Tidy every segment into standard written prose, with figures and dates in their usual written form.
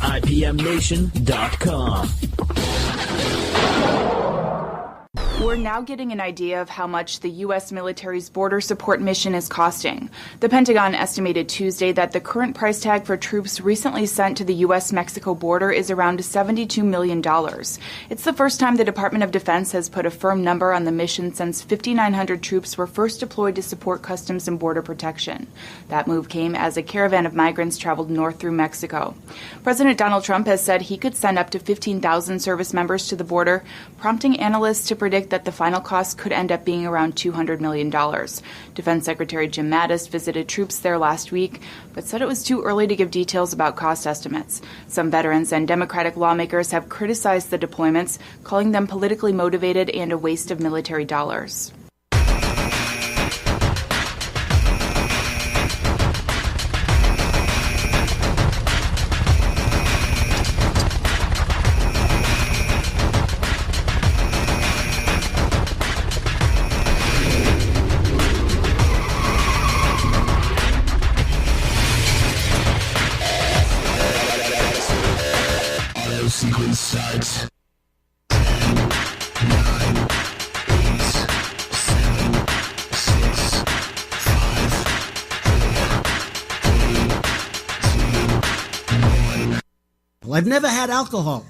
IPMNation.com. We're now getting an idea of how much the U.S. military's border support mission is costing. The Pentagon estimated Tuesday that the current price tag for troops recently sent to the U.S.-Mexico border is around $72 million. It's the first time the Department of Defense has put a firm number on the mission since 5,900 troops were first deployed to support Customs and Border Protection. That move came as a caravan of migrants traveled north through Mexico. President Donald Trump has said he could send up to 15,000 service members to the border, prompting analysts to predict that the final cost could end up being around $200 million. Defense Secretary Jim Mattis visited troops there last week, but said it was too early to give details about cost estimates. Some veterans and Democratic lawmakers have criticized the deployments, calling them politically motivated and a waste of military dollars. Sequence starts. 10, 9, 8, 7, 6, 5, 4, 3, 2, 1. Well, I've never had alcohol.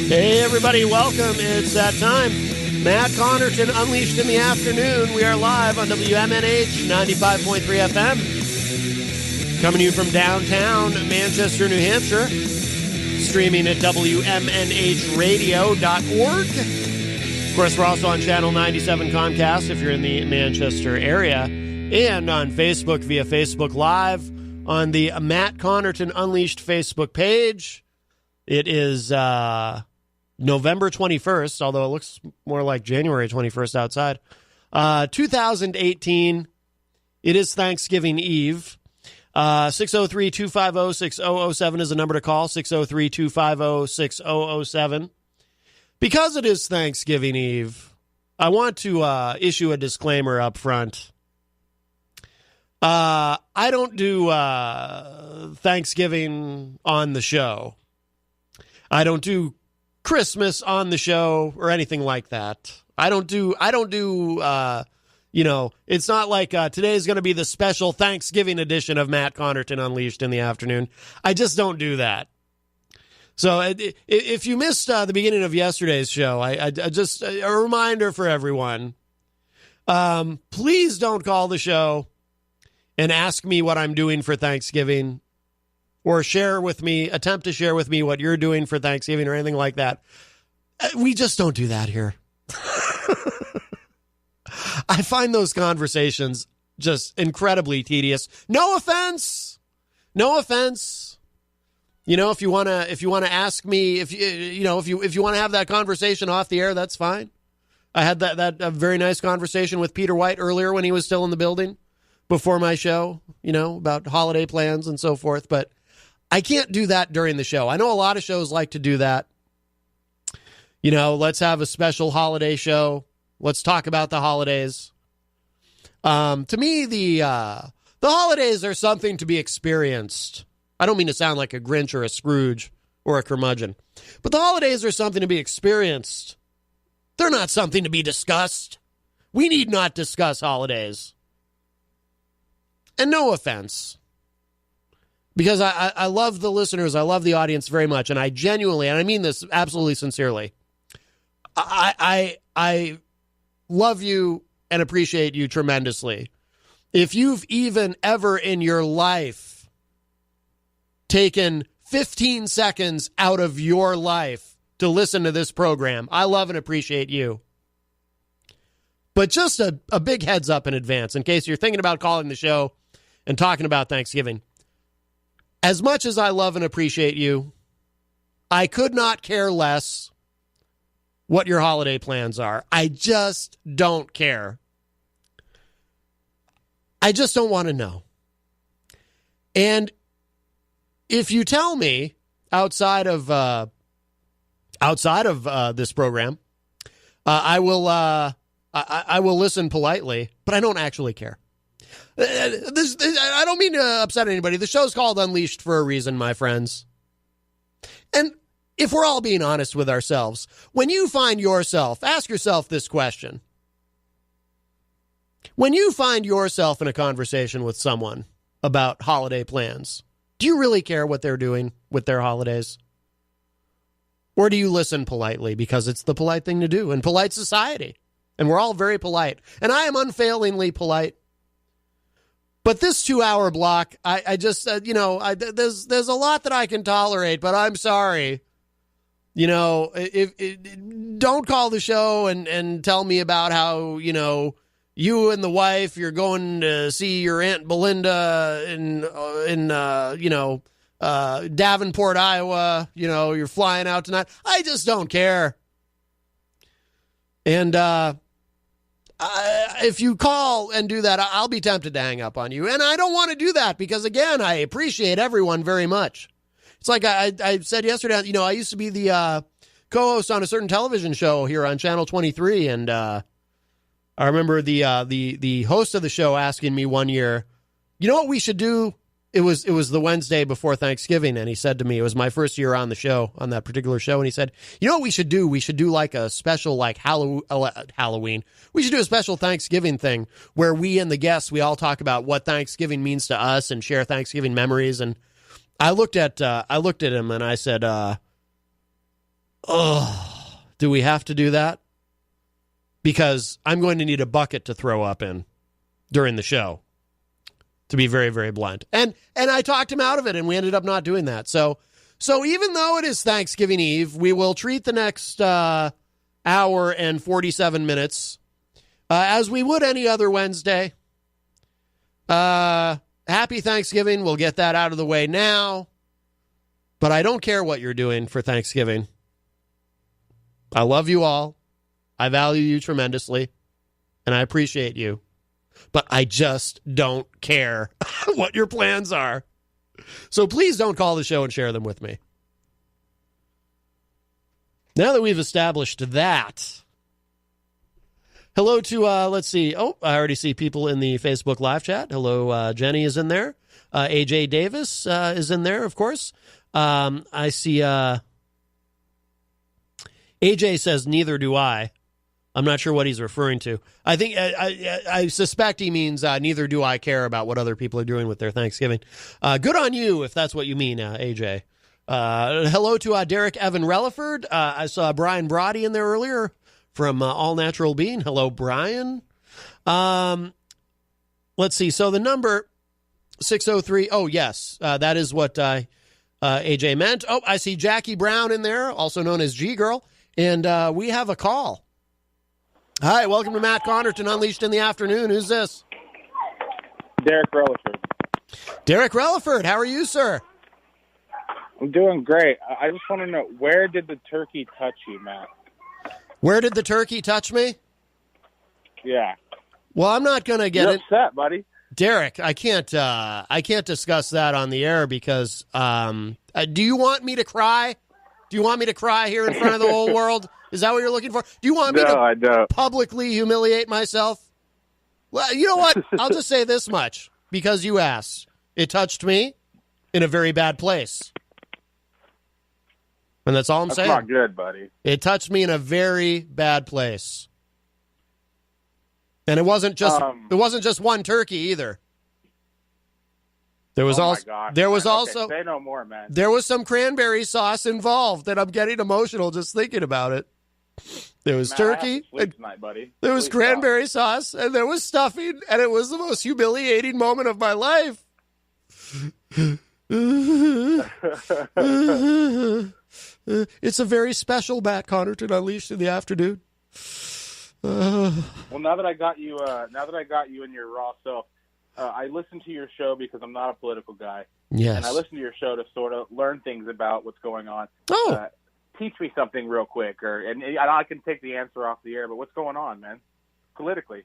Hey, everybody, welcome. It's that time. Matt Connarton, Unleashed in the Afternoon. We are live on WMNH 95.3 FM. Coming to you from downtown Manchester, New Hampshire. Streaming at WMNHradio.org. Of course, we're also on Channel 97 Comcast if you're in the Manchester area. And on Facebook via Facebook Live on the Matt Connarton Unleashed Facebook page. It is November 21st, although it looks more like January 21st outside. 2018. It is Thanksgiving Eve. 603-250-6007 is the number to call. 603-250-6007. Because it is Thanksgiving Eve, I want to issue a disclaimer up front. I don't do Thanksgiving on the show. I don't do Christmas on the show or anything like that. I don't do, it's not like today is going to be the special Thanksgiving edition of Matt Connarton Unleashed in the afternoon. I just don't do that. So if you missed the beginning of yesterday's show, I just, a reminder for everyone, please don't call the show and ask me what I'm doing for Thanksgiving. Or attempt to share with me what you're doing for Thanksgiving or anything like that. We just don't do that here. I find those conversations just incredibly tedious. No offense. You know, if you want to ask me, if you want to have that conversation off the air, that's fine. I had that very nice conversation with Peter White earlier when he was still in the building before my show, about holiday plans and so forth, but I can't do that during the show. I know a lot of shows like to do that. Let's have a special holiday show. Let's talk about the holidays. To me, the holidays are something to be experienced. I don't mean to sound like a Grinch or a Scrooge or a curmudgeon, but the holidays are something to be experienced. They're not something to be discussed. We need not discuss holidays. And no offense. Because I love the listeners, I love the audience very much, and I genuinely, and I mean this absolutely sincerely, I love you and appreciate you tremendously. If you've even ever in your life taken 15 seconds out of your life to listen to this program, I love and appreciate you. But just a big heads up in advance, in case you're thinking about calling the show and talking about Thanksgiving. As much as I love and appreciate you, I could not care less what your holiday plans are. I just don't care. I just don't want to know. And if you tell me outside of outside of this program, I will listen politely, but I don't actually care. I don't mean to upset anybody. The show's called Unleashed for a reason, my friends. And if we're all being honest with ourselves, when you find yourself, ask yourself this question. When you find yourself in a conversation with someone about holiday plans, do you really care what they're doing with their holidays? Or do you listen politely because it's the polite thing to do in polite society? And we're all very polite. And I am unfailingly polite. But this 2-hour block, I just, there's a lot that I can tolerate, but I'm sorry. Don't call the show and tell me about how, you and the wife, you're going to see your Aunt Belinda in Davenport, Iowa. You're flying out tonight. I just don't care. And if you call and do that, I'll be tempted to hang up on you. And I don't want to do that because, again, I appreciate everyone very much. It's like I said yesterday, I used to be the co-host on a certain television show here on Channel 23, and I remember the host of the show asking me one year, you know what we should do? It was the Wednesday before Thanksgiving, and he said to me, it was my first year on the show, on that particular show, and he said, you know what we should do? We should do like a special like Halloween. We should do a special Thanksgiving thing where we and the guests, we all talk about what Thanksgiving means to us and share Thanksgiving memories. And I looked at him and I said, do we have to do that? Because I'm going to need a bucket to throw up in during the show, to be very, very blunt. And I talked him out of it, and we ended up not doing that. So even though it is Thanksgiving Eve, we will treat the next hour and 47 minutes as we would any other Wednesday. Happy Thanksgiving. We'll get that out of the way now. But I don't care what you're doing for Thanksgiving. I love you all. I value you tremendously, and I appreciate you. But I just don't care what your plans are. So please don't call the show and share them with me. Now that we've established that, hello to, let's see. Oh, I already see people in the Facebook live chat. Hello, Jenny is in there. AJ Davis is in there, of course. I see AJ says, neither do I. I'm not sure what he's referring to. I think I suspect he means neither do I care about what other people are doing with their Thanksgiving. Good on you if that's what you mean, AJ. Hello to Derek Evan Relaford. I saw Brian Brody in there earlier from All Natural Bean. Hello, Brian. Let's see. So the number 603. Oh, yes. That is what AJ meant. Oh, I see Jackie Brown in there, also known as G-Girl. And we have a call. Hi, welcome to Matt Connarton Unleashed in the Afternoon. Who's this? Derek Relaford. Derek Relaford, how are you, sir? I'm doing great. I just want to know, where did the turkey touch you, Matt? Where did the turkey touch me? Yeah. Well, I'm not going to get You're it. upset, buddy. Derek, I can't discuss that on the air because do you want me to cry? Do you want me to cry here in front of the whole world? Is that what you're looking for? Do you want me I don't. publicly humiliate myself? Well, you know what? I'll just say this much because you asked. It touched me in a very bad place. And that's all I'm saying. That's not good, buddy. It touched me in a very bad place. And it wasn't just one turkey either. There was also say no more, man. There was some cranberry sauce involved, and I'm getting emotional just thinking about it. There was turkey. Tonight, buddy. There was cranberry sauce, and there was stuffing, and it was the most humiliating moment of my life. It's a very special Matt Connarton Unleashed in the Afternoon. Well, now that I got you in your raw self, I listen to your show because I'm not a political guy. Yes. And I listen to your show to sort of learn things about what's going on. Oh. Teach me something real quick, and I can take the answer off the air, but what's going on, man? Politically.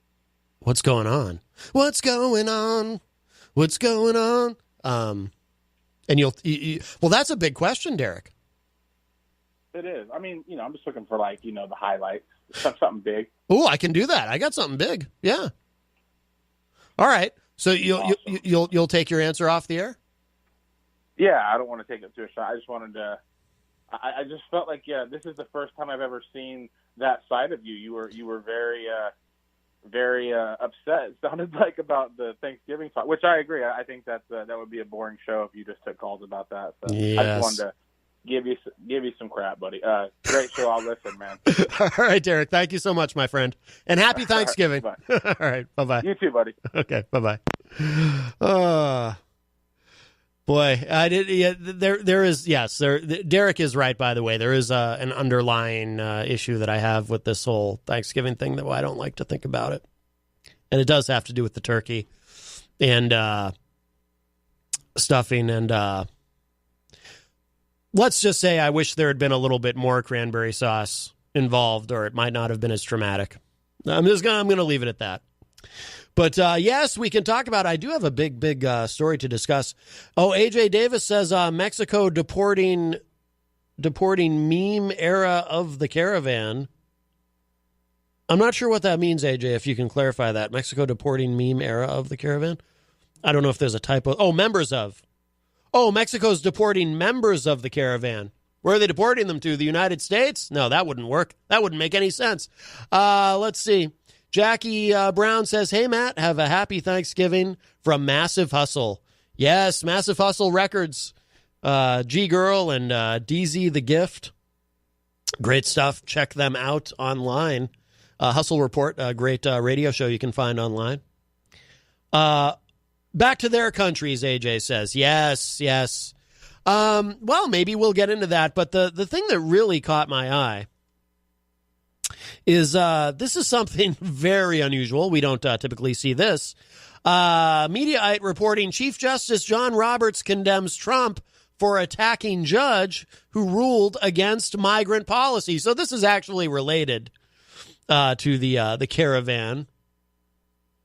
What's going on? What's going on? What's going on? And well, that's a big question, Derek. it is. I mean, I'm just looking for the highlights, something big. Oh, I can do that. I got something big. Yeah. All right. So you'll take your answer off the air? Yeah, I don't want to take it to a shot. I just wanted to. I just felt like, this is the first time I've ever seen that side of you. You were very, very upset. It sounded like about the Thanksgiving song, which I agree. I think that would be a boring show if you just took calls about that. So yes. I just wanted to give you some crap, buddy. Great show. I'll listen, man. All right, Derek. Thank you so much, my friend, and happy Thanksgiving. All right, all right. Bye-bye. You too, buddy. Okay. Bye-bye. Boy, I did. Yeah, there is. Yes, Derek is right. By the way, there is an underlying issue that I have with this whole Thanksgiving thing that I don't like to think about it, and it does have to do with the turkey and stuffing. And let's just say I wish there had been a little bit more cranberry sauce involved, or it might not have been as traumatic. I'm gonna leave it at that. But, yes, we can talk about it. I do have a big story to discuss. Oh, AJ Davis says Mexico deporting meme era of the caravan. I'm not sure what that means, AJ, if you can clarify that. Mexico deporting meme era of the caravan? I don't know if there's a typo. Oh, members of. Oh, Mexico's deporting members of the caravan. Where are they deporting them to? The United States? No, that wouldn't work. That wouldn't make any sense. Let's see. Jackie Brown says, hey, Matt, have a happy Thanksgiving from Massive Hustle. Yes, Massive Hustle Records, G-Girl and DZ The Gift. Great stuff. Check them out online. Hustle Report, a great radio show you can find online. Back to their countries, AJ says. Yes. Well, maybe we'll get into that, but the thing that really caught my eye is this is something very unusual. We don't typically see this. Mediaite reporting Chief Justice John Roberts condemns Trump for attacking judge who ruled against migrant policy. So this is actually related to the caravan.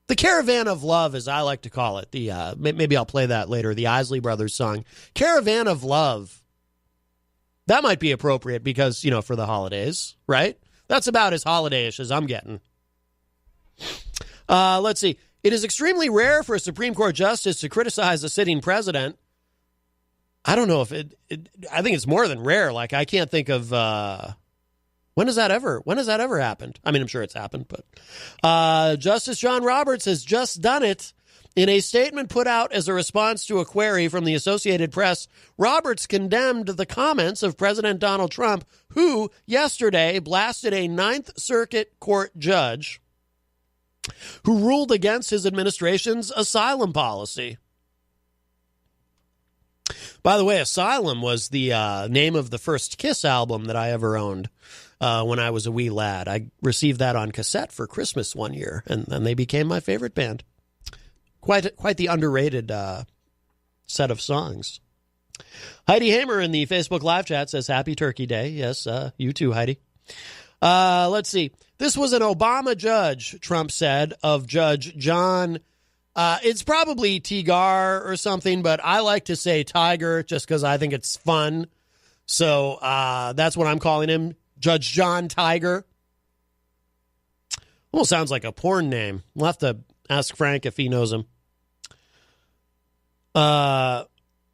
The Caravan of Love, as I like to call it. Maybe I'll play that later, the Isley Brothers song. Caravan of Love. That might be appropriate because, for the holidays, right? That's about as holiday-ish as I'm getting. Let's see. It is extremely rare for a Supreme Court justice to criticize a sitting president. I don't know if I think it's more than rare. Like, I can't think of when has that ever happened? I mean, I'm sure it's happened, but Justice John Roberts has just done it. In a statement put out as a response to a query from the Associated Press, Roberts condemned the comments of President Donald Trump, who yesterday blasted a Ninth Circuit Court judge who ruled against his administration's asylum policy. By the way, Asylum was the name of the first Kiss album that I ever owned when I was a wee lad. I received that on cassette for Christmas one year, and they became my favorite band. Quite the underrated set of songs. Heidi Hamer in the Facebook live chat says, Happy Turkey Day. Yes, you too, Heidi. Let's see. This was an Obama judge, Trump said, of Judge John. It's probably Tigar or something, but I like to say Tiger just because I think it's fun. So that's what I'm calling him, Judge John Tiger. Almost sounds like a porn name. We'll have to ask Frank if he knows him.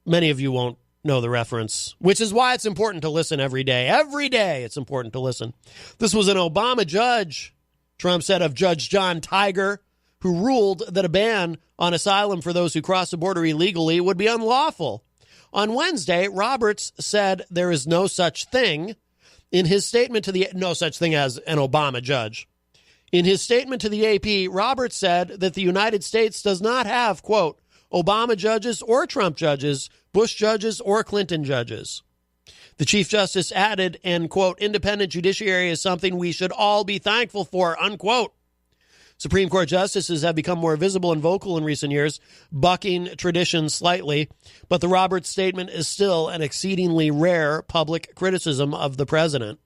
Many of you won't know the reference, which is why it's important to listen every day. Every day it's important to listen. This was an Obama judge, Trump said, of Judge John Tiger, who ruled that a ban on asylum for those who cross the border illegally would be unlawful. On Wednesday, Roberts said there is no such thing in his statement to no such thing as an Obama judge. In his statement to the AP, Roberts said that the United States does not have, quote, Obama judges or Trump judges, Bush judges or Clinton judges. The Chief Justice added, and, quote, independent judiciary is something we should all be thankful for, unquote. Supreme Court justices have become more visible and vocal in recent years, bucking tradition slightly, but the Roberts statement is still an exceedingly rare public criticism of the president.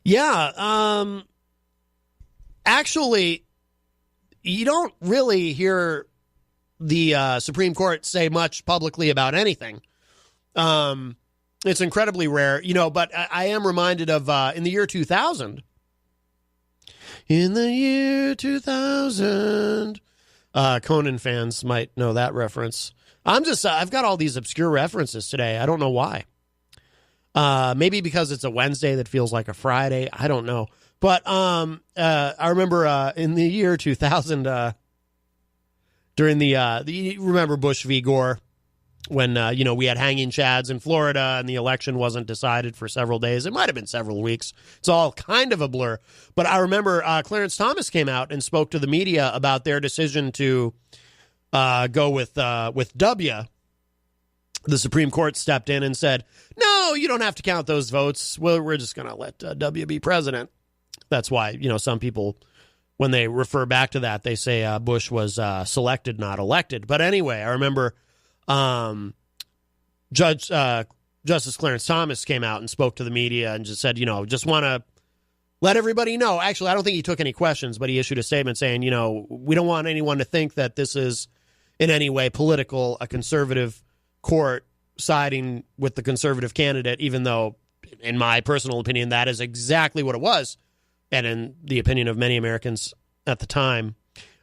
Yeah, actually, you don't really hear the Supreme Court say much publicly about anything. It's incredibly rare, but I am reminded of in the year 2000. In the year 2000. Conan fans might know that reference. I've got all these obscure references today. I don't know why. Maybe because it's a Wednesday that feels like a Friday. I don't know. But I remember in the year 2000, during you remember Bush v. Gore, when, we had hanging chads in Florida and the election wasn't decided for several days. It might have been several weeks. It's all kind of a blur. But I remember Clarence Thomas came out and spoke to the media about their decision to go with W. The Supreme Court stepped in and said, no, you don't have to count those votes. Well, we're just going to let W be president. That's why, some people, when they refer back to that, they say Bush was selected, not elected. But anyway, I remember Justice Clarence Thomas came out and spoke to the media and just said, just want to let everybody know. Actually, I don't think he took any questions, but he issued a statement saying, we don't want anyone to think that this is in any way political, a conservative court siding with the conservative candidate, even though, in my personal opinion, that is exactly what it was, and in the opinion of many Americans at the time.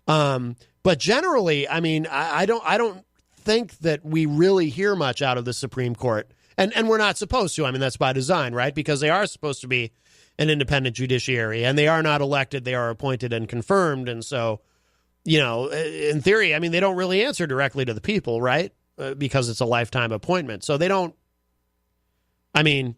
But generally, I mean, I don't think that we really hear much out of the Supreme Court, and we're not supposed to. I mean, that's by design, right? Because they are supposed to be an independent judiciary, and they are not elected; they are appointed and confirmed. And so, in theory, I mean, they don't really answer directly to the people, right? Because it's a lifetime appointment. So they don't, I mean,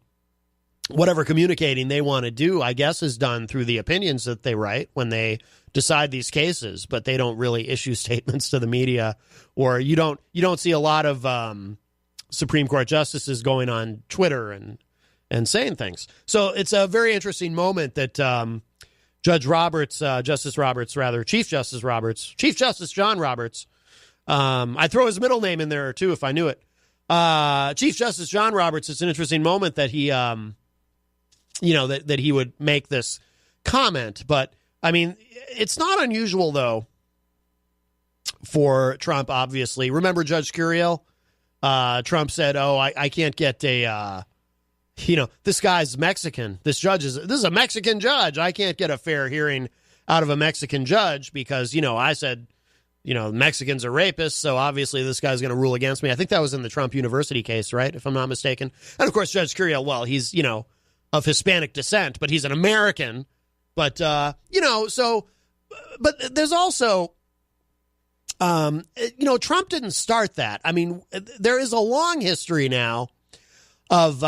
whatever communicating they want to do, I guess, is done through the opinions that they write when they decide these cases, but they don't really issue statements to the media, or you don't see a lot of Supreme Court justices going on Twitter and saying things. So it's a very interesting moment that Chief Justice John Roberts, I'd throw his middle name in there, too, if I knew it. Chief Justice John Roberts, it's an interesting moment that he, that he would make this comment. But, I mean, it's not unusual, though, for Trump, obviously. Remember Judge Curiel? Trump said, I can't get this guy's Mexican. This is a Mexican judge. I can't get a fair hearing out of a Mexican judge because, I said, Mexicans are rapists, so obviously this guy's going to rule against me. I think that was in the Trump University case, right, if I'm not mistaken. And, of course, Judge Curiel, well, he's, of Hispanic descent, but he's an American. But, but there's also, Trump didn't start that. I mean, there is a long history now of,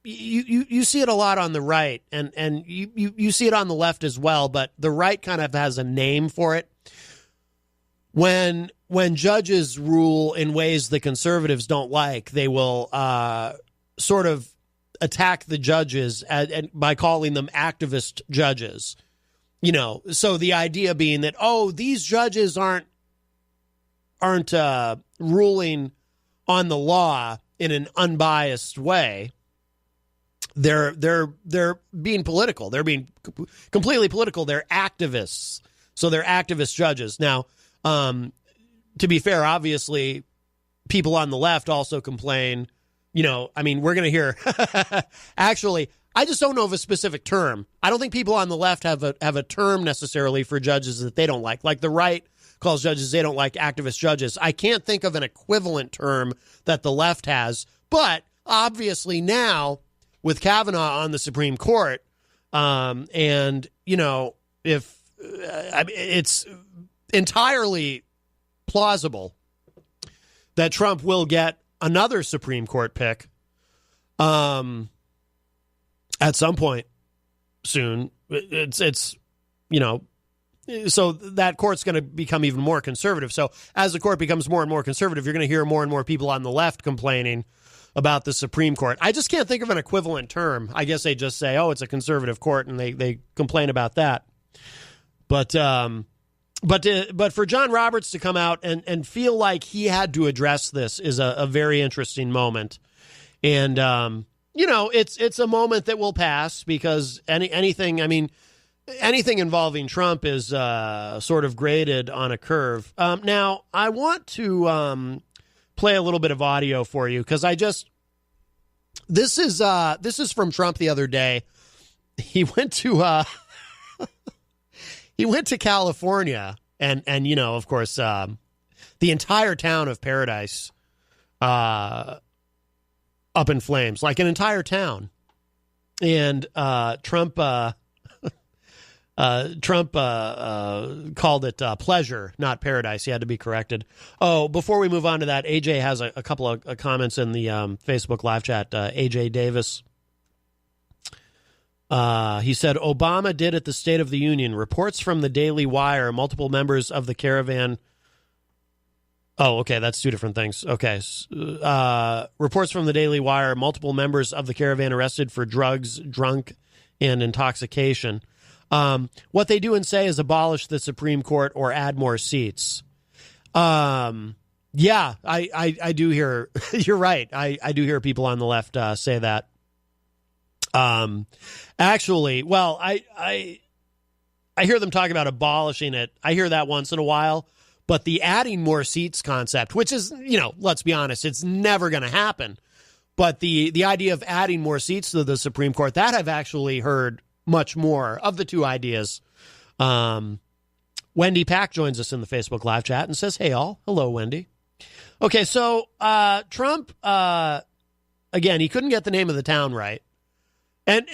you see it a lot on the right, and you see it on the left as well, but the right kind of has a name for it. When judges rule in ways the conservatives don't like, they will sort of attack the judges by calling them activist judges. So the idea being that, these judges aren't ruling on the law in an unbiased way. They're being political. They're being completely political. They're activists. So they're activist judges. Now, to be fair, obviously, people on the left also complain. We're going to hear. Actually, I just don't know of a specific term. I don't think people on the left have a term necessarily for judges that they don't like. Like the right calls judges they don't like activist judges. I can't think of an equivalent term that the left has. But obviously now, with Kavanaugh on the Supreme Court, if it's entirely plausible that Trump will get another Supreme Court pick at some point soon. So that court's going to become even more conservative. So as the court becomes more and more conservative, you're going to hear more and more people on the left complaining about the Supreme Court. I just can't think of an equivalent term. I guess they just say, it's a conservative court, and they complain about that. But for John Roberts to come out and feel like he had to address this is a very interesting moment. And, it's a moment that will pass because anything involving Trump is sort of graded on a curve. Now, I want to play a little bit of audio for you because this is from Trump the other day. He went to California and of course the entire town of Paradise up in flames, like an entire town. And Trump called it pleasure, not paradise. He had to be corrected. Oh, before we move on to that, AJ has a couple of comments in the Facebook live chat. AJ Davis. He said, Obama did at the State of the Union. Reports from the Daily Wire, multiple members of the caravan. Oh, okay, that's two different things. Okay. Reports from the Daily Wire, multiple members of the caravan arrested for drugs, drunk, and intoxication. What they do and say is abolish the Supreme Court or add more seats. Yeah, I do hear, you're right. I do hear people on the left say that. Actually, well, I hear them talk about abolishing it. I hear that once in a while, but the adding more seats concept, which is, let's be honest, it's never going to happen. But the idea of adding more seats to the Supreme Court, that I've actually heard much more of the two ideas. Wendy Pack joins us in the Facebook live chat and says, hey, all. Hello, Wendy. Okay, so Trump, again, he couldn't get the name of the town right. And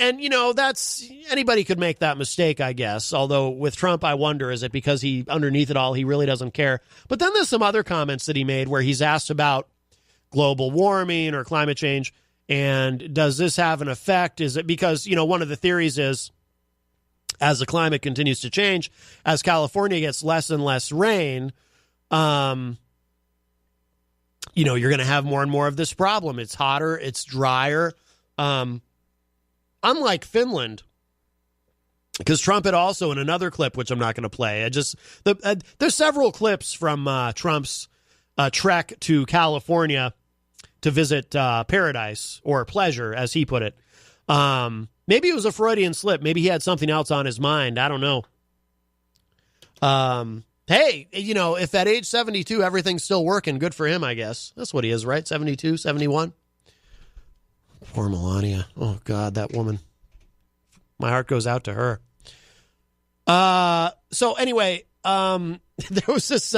that's, anybody could make that mistake, I guess. Although with Trump, I wonder, is it because he, underneath it all, he really doesn't care? But then there's some other comments that he made where he's asked about global warming or climate change. And does this have an effect? Is it because, one of the theories is as the climate continues to change, as California gets less and less rain, you're going to have more and more of this problem. It's hotter, it's drier. Unlike Finland, because Trump had also, in another clip, which I'm not going to play, there's several clips from Trump's trek to California to visit paradise or pleasure, as he put it. Maybe it was a Freudian slip. Maybe he had something else on his mind. I don't know. Hey, if at age 72 everything's still working, good for him, I guess. That's what he is, right? 72, 71? Poor Melania. Oh, God, that woman. My heart goes out to her. So anyway, there was this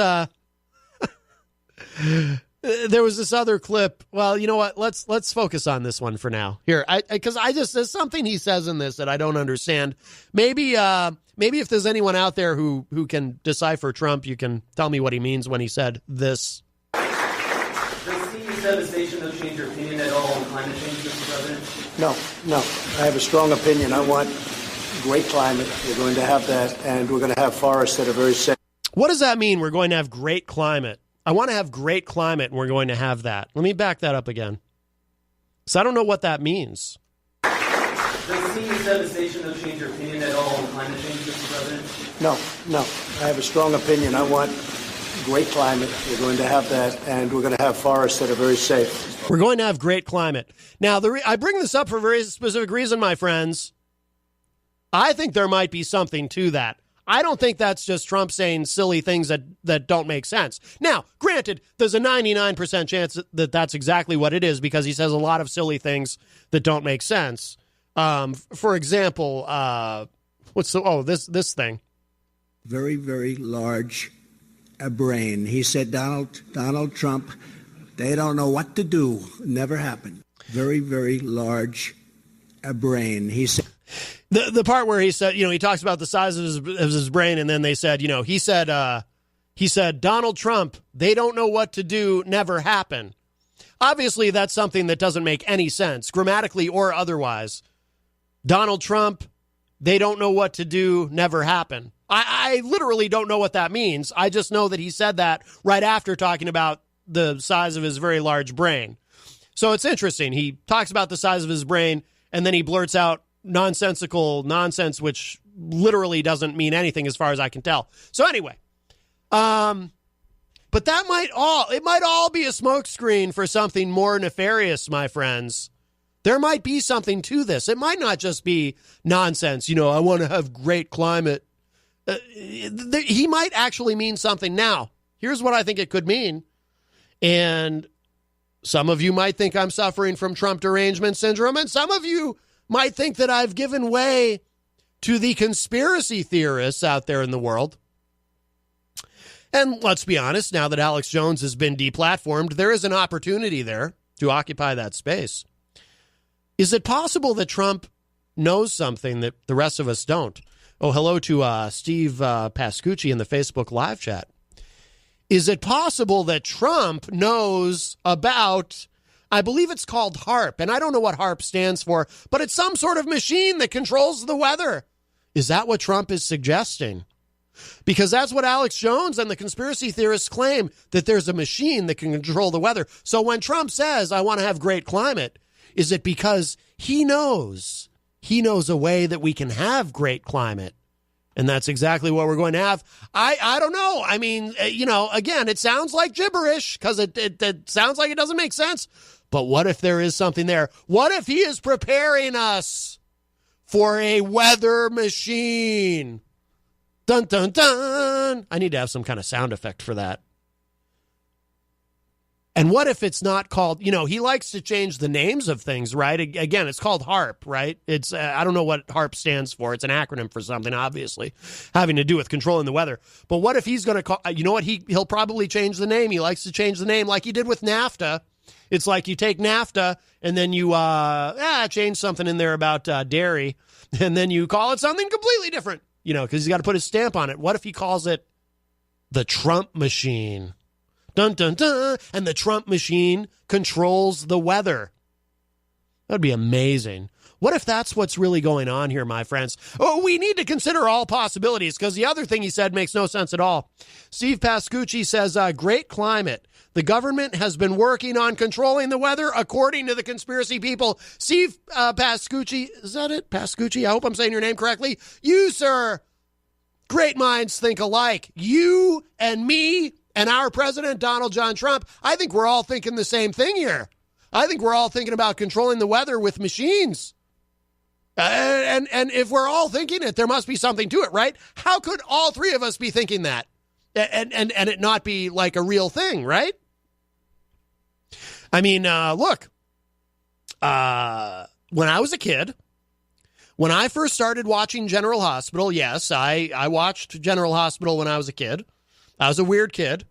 other clip. Well, you know what? Let's focus on this one for now. Here, because there's something he says in this that I don't understand. Maybe if there's anyone out there who can decipher Trump, you can tell me what he means when he said this. Does the devastation change your opinion at all on climate change, Mr. President? No. I have a strong opinion. I want great climate. We're going to have that, and we're going to have forests that are very safe. What does that mean? We're going to have great climate. I want to have great climate, and we're going to have that. Let me back that up again. So I don't know what that means. Does the devastation change your opinion at all on climate change, Mr. President? No. I have a strong opinion. I want great climate. We're going to have that, and we're going to have forests that are very safe. We're going to have great climate. Now, I bring this up for a very specific reason, my friends. I think there might be something to that. I don't think that's just Trump saying silly things that don't make sense. Now, granted, there's a 99% chance that that's exactly what it is because he says a lot of silly things that don't make sense. For example, this thing? Very, very large brain. He said, Donald Trump, they don't know what to do. Never happened. Very, very large brain. He said. The part where he said, he talks about the size of his brain, and then they said, he said, Donald Trump, they don't know what to do, never happened. Obviously, that's something that doesn't make any sense, grammatically or otherwise. Donald Trump, they don't know what to do, never happened. I literally don't know what that means. I just know that he said that right after talking about the size of his very large brain. So it's interesting. He talks about the size of his brain, and then he blurts out nonsensical nonsense, which literally doesn't mean anything as far as I can tell. So anyway, but that might all be a smokescreen for something more nefarious, my friends. There might be something to this. It might not just be nonsense. I want to have great climate. He might actually mean something. Now, here's what I think it could mean. And Some of you might think I'm suffering from Trump derangement syndrome, and some of you might think that I've given way to the conspiracy theorists out there in the world. And let's be honest, now that Alex Jones has been deplatformed, there is an opportunity there to occupy that space. Is it possible that Trump knows something that the rest of us don't? Oh, hello to Steve Pascucci in the Facebook live chat. Is it possible that Trump knows about, I believe it's called HARP, and I don't know what HARP stands for, but it's some sort of machine that controls the weather. Is that what Trump is suggesting? Because that's what Alex Jones and the conspiracy theorists claim, that there's a machine that can control the weather. So when Trump says, I want to have great climate, is it because he knows a way that we can have great climate? And that's exactly what we're going to have. I don't know. I mean, again, it sounds like gibberish because it sounds like it doesn't make sense. But what if there is something there? What if he is preparing us for a weather machine? Dun, dun, dun. I need to have some kind of sound effect for that. And what if it's not called, he likes to change the names of things, right? Again, it's called HARP, right? It's, I don't know what HARP stands for. It's an acronym for something, obviously, having to do with controlling the weather. But what if he's going to call, you know what? He'll probably change the name. He likes to change the name like he did with NAFTA. It's like you take NAFTA and then you change something in there about dairy, and then you call it something completely different, because he's got to put his stamp on it. What if he calls it the Trump machine? Dun, dun, dun. And the Trump machine controls the weather. That'd be amazing. What if that's what's really going on here, my friends? Oh, we need to consider all possibilities, because the other thing he said makes no sense at all. Steve Pascucci says, great climate. The government has been working on controlling the weather, according to the conspiracy people. Steve Pascucci, is that it? Pascucci? I hope I'm saying your name correctly. You, sir. Great minds think alike. You and me and our president, Donald John Trump, I think we're all thinking the same thing here. I think we're all thinking about controlling the weather with machines. And if we're all thinking it, there must be something to it, right? How could all three of us be thinking that and it not be like a real thing, right? I mean, look, when I was a kid, when I first started watching General Hospital, yes, I watched General Hospital when I was a kid. I was a weird kid.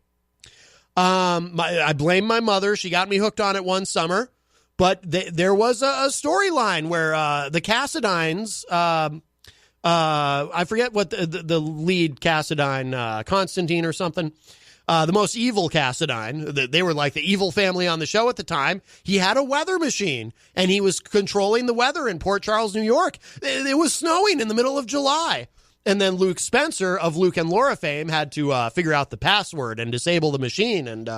I blame my mother. She got me hooked on it one summer. But there was a storyline where the Cassadines, I forget what the lead Cassadine, Constantine or something, the most evil Cassadine, they were like the evil family on the show at the time. He had a weather machine, and he was controlling the weather in Port Charles, New York. It was snowing in the middle of July. And then Luke Spencer of Luke and Laura fame had to figure out the password and disable the machine. And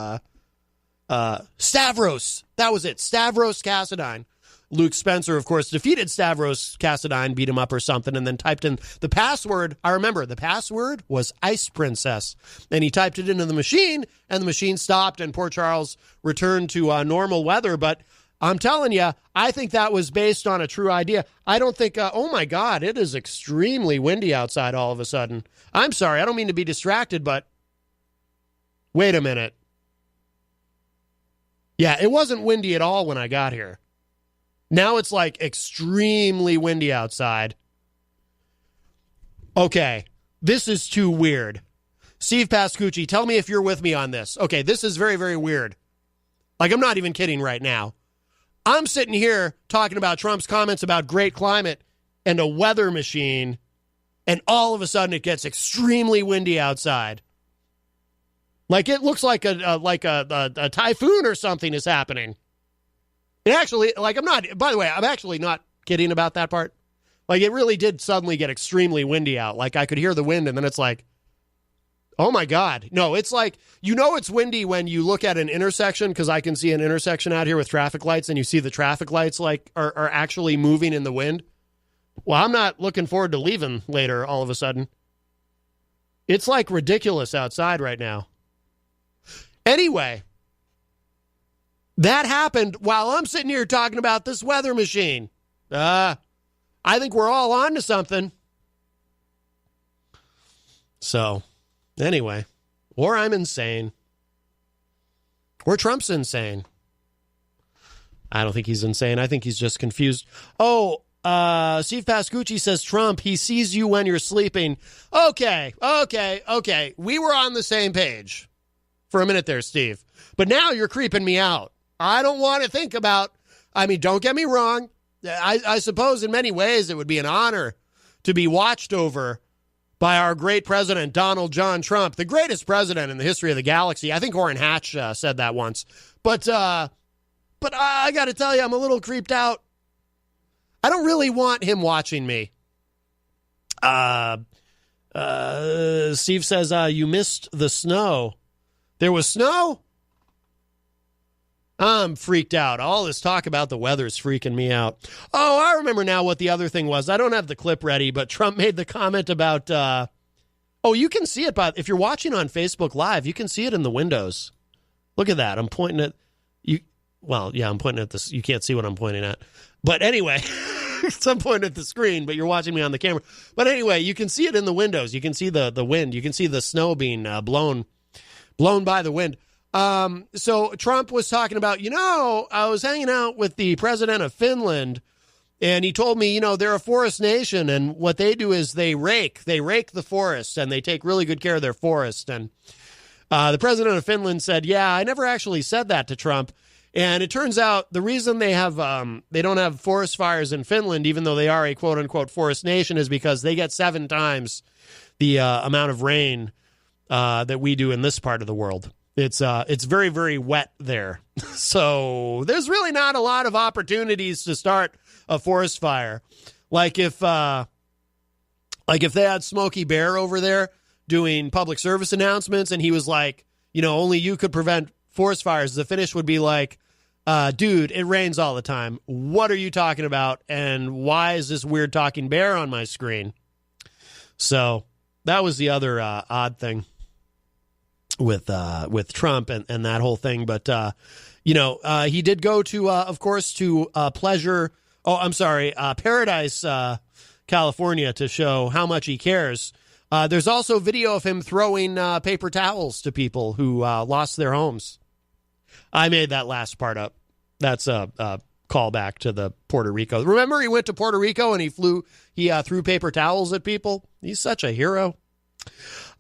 Stavros, that was it, Stavros Cassadine. Luke Spencer, of course, defeated Stavros Cassadine, beat him up or something, and then typed in the password. I remember the password was Ice Princess. And he typed it into the machine, and the machine stopped, and Port Charles returned to normal weather. But I'm telling you, I think that was based on a true idea. I don't think, oh my God, it is extremely windy outside all of a sudden. I'm sorry, I don't mean to be distracted, but wait a minute. Yeah, it wasn't windy at all when I got here. Now it's like extremely windy outside. Okay, this is too weird. Steve Pascucci, tell me if you're with me on this. Okay, this is very, very weird. Like, I'm not even kidding right now. I'm sitting here talking about Trump's comments about great climate and a weather machine, and all of a sudden it gets extremely windy outside. Like it looks like a typhoon or something is happening. It actually, like, by the way, I'm actually not kidding about that part. Like, it really did suddenly get extremely windy out. Like, I could hear the wind, and then it's like, oh my God. No, it's like, it's windy when you look at an intersection, because I can see an intersection out here with traffic lights, and you see the traffic lights like are actually moving in the wind. Well, I'm not looking forward to leaving later all of a sudden. It's like ridiculous outside right now. Anyway, that happened while I'm sitting here talking about this weather machine. I think we're all on to something. So, anyway, or I'm insane. Or Trump's insane. I don't think he's insane. I think he's just confused. Oh, Steve Pascucci says, Trump, he sees you when you're sleeping. Okay. We were on the same page for a minute there, Steve. But now you're creeping me out. I don't want to think about, don't get me wrong. I suppose in many ways it would be an honor to be watched over by our great president, Donald John Trump, the greatest president in the history of the galaxy. I think Orrin Hatch said that once. But I got to tell you, I'm a little creeped out. I don't really want him watching me. Steve says, you missed the snow. There was snow? I'm freaked out. All this talk about the weather is freaking me out. Oh, I remember now what the other thing was. I don't have the clip ready, but Trump made the comment about, you can see it, if you're watching on Facebook Live, you can see it in the windows. Look at that. I'm pointing at you. Well, yeah, I'm pointing at this. You can't see what I'm pointing at. But anyway, I'm pointing at the screen, but you're watching me on the camera. But anyway, you can see it in the windows. You can see the wind. You can see the snow being blown by the wind. So Trump was talking about, I was hanging out with the president of Finland, and he told me, they're a forest nation, and what they do is they rake the forests, and they take really good care of their forest. And the president of Finland said, yeah, I never actually said that to Trump. And it turns out the reason they don't have forest fires in Finland, even though they are a quote unquote forest nation, is because they get 7 times the amount of rain that we do in this part of the world. It's very, very wet there. So there's really not a lot of opportunities to start a forest fire. Like if they had Smokey Bear over there doing public service announcements and he was like, only you could prevent forest fires, the finish would be like, dude, it rains all the time. What are you talking about? And why is this weird talking bear on my screen? So that was the other odd thing with Trump and that whole thing. But, he did go to, of course, to Paradise, California, to show how much he cares. There's also video of him throwing paper towels to people who lost their homes. I made that last part up. That's a callback to the Puerto Rico. Remember, he went to Puerto Rico and he threw paper towels at people. He's such a hero.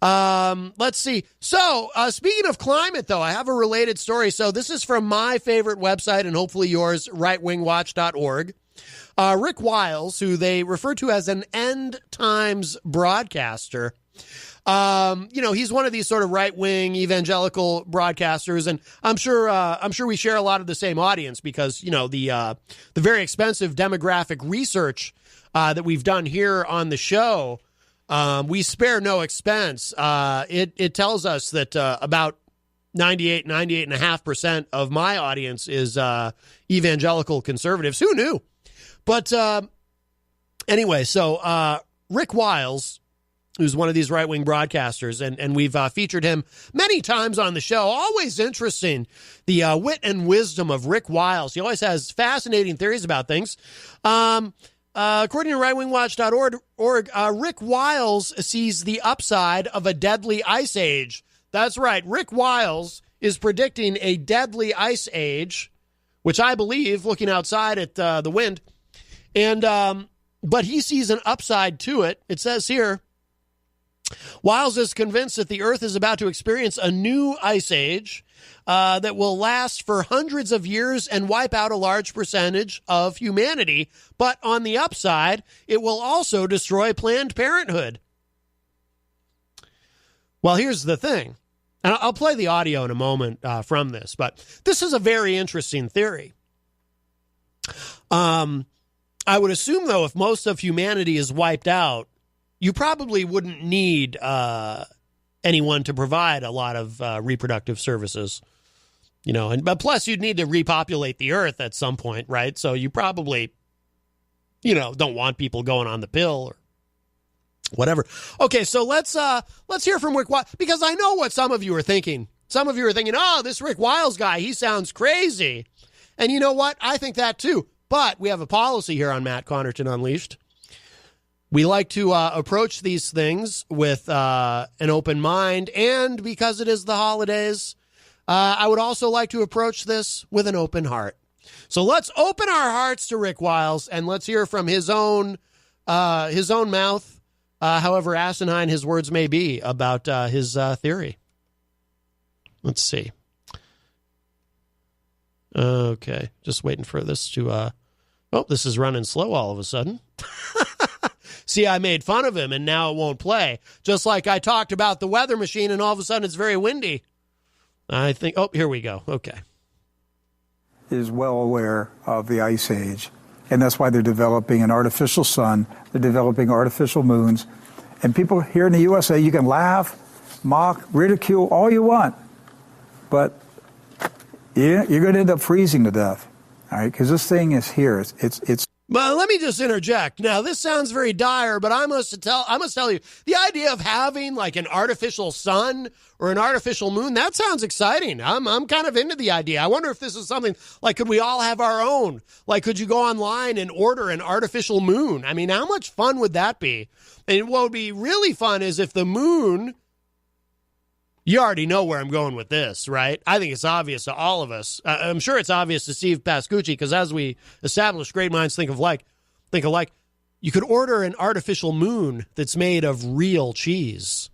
Let's see. So, speaking of climate, though, I have a related story. So this is from my favorite website and hopefully yours, rightwingwatch.org. Rick Wiles, who they refer to as an end times broadcaster. He's one of these sort of right-wing evangelical broadcasters, and I'm sure we share a lot of the same audience because, the very expensive demographic research, that we've done here on the show, we spare no expense. It tells us that, about 98.5% of my audience is, evangelical conservatives. Who knew? But, anyway, so, Rick Wiles, who's one of these right-wing broadcasters, and we've featured him many times on the show. Always interesting, the wit and wisdom of Rick Wiles. He always has fascinating theories about things. According to rightwingwatch.org, Rick Wiles sees the upside of a deadly ice age. That's right. Rick Wiles is predicting a deadly ice age, which I believe, looking outside at the wind. And but he sees an upside to it. It says here, Wiles is convinced that the Earth is about to experience a new ice age that will last for hundreds of years and wipe out a large percentage of humanity. But on the upside, it will also destroy Planned Parenthood. Well, here's the thing. And I'll play the audio in a moment from this, but this is a very interesting theory. I would assume, though, if most of humanity is wiped out, you probably wouldn't need anyone to provide a lot of reproductive services, but plus you'd need to repopulate the Earth at some point, right? So you probably, don't want people going on the pill or whatever. Okay, so let's hear from Rick Wiles, because I know what some of you are thinking. Some of you are thinking, oh, this Rick Wiles guy, he sounds crazy. And you know what? I think that too. But we have a policy here on Matt Connarton Unleashed. We like to approach these things with an open mind, and because it is the holidays, I would also like to approach this with an open heart. So let's open our hearts to Rick Wiles, and let's hear from his own mouth, however asinine his words may be, about his theory. Let's see. Okay, just waiting for this to... this is running slow all of a sudden. See, I made fun of him, and now it won't play. Just like I talked about the weather machine, and all of a sudden it's very windy. I think... here we go. Okay. Is well aware of the Ice Age, and that's why they're developing an artificial sun. They're developing artificial moons. And people here in the USA, you can laugh, mock, ridicule, all you want. But you're going to end up freezing to death, all right? Because this thing is here. It's. Well, let me just interject. Now, this sounds very dire, but I must tell you, the idea of having like an artificial sun or an artificial moon, that sounds exciting. I'm kind of into the idea. I wonder if this is something like, could we all have our own? Like, could you go online and order an artificial moon? I mean, how much fun would that be? And what would be really fun is if the moon... You already know where I'm going with this, right? I think it's obvious to all of us. I'm sure it's obvious to Steve Pascucci, because as we established, great minds think alike. You could order an artificial moon that's made of real cheese.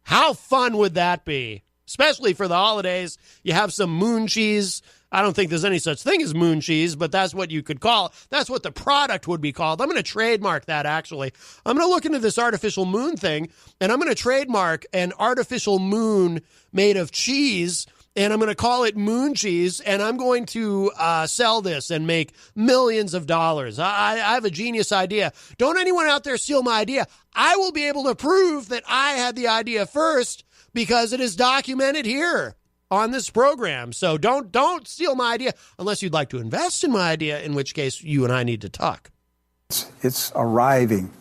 How fun would that be? Especially for the holidays. You have some moon cheese. I don't think there's any such thing as moon cheese, but that's what you could call it. That's what the product would be called. I'm going to trademark that, actually. I'm going to look into this artificial moon thing, and I'm going to trademark an artificial moon made of cheese, and I'm going to call it moon cheese, and I'm going to sell this and make millions of dollars. I have a genius idea. Don't anyone out there steal my idea. I will be able to prove that I had the idea first because it is documented here on this program. So don't steal my idea unless you'd like to invest in my idea, in which case you and I need to talk. It's arriving,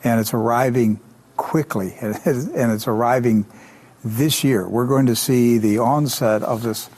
and it's arriving quickly, and it's arriving this year. We're going to see the onset of this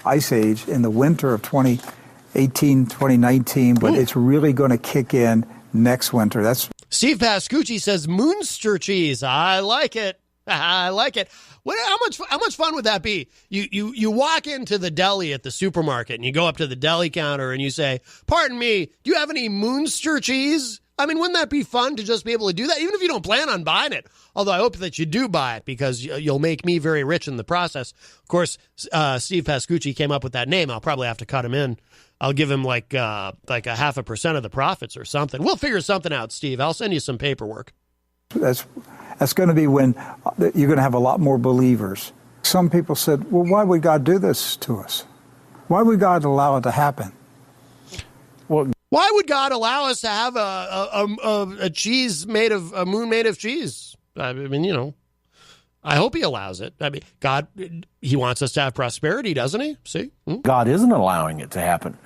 ice age in the winter of 2018, 2019, but it's really going to kick in next winter. That's Steve Pascucci says Moonster cheese. I like it. I like it. How much fun would that be? You walk into the deli at the supermarket and you go up to the deli counter and you say, "Pardon me, do you have any Moonster cheese?" I mean, wouldn't that be fun to just be able to do that, even if you don't plan on buying it? Although I hope that you do buy it, because you'll make me very rich in the process. Of course, Steve Pascucci came up with that name. I'll probably have to cut him in. I'll give him like a 0.5% of the profits or something. We'll figure something out, Steve. I'll send you some paperwork. That's going to be when you're going to have a lot more believers. Some people said, well, why would God do this to us? Why would God allow it to happen? Well, why would God allow us to have a cheese made of a moon made of cheese? I mean, I hope he allows it. I mean, God, he wants us to have prosperity, doesn't he? See? God isn't allowing it to happen.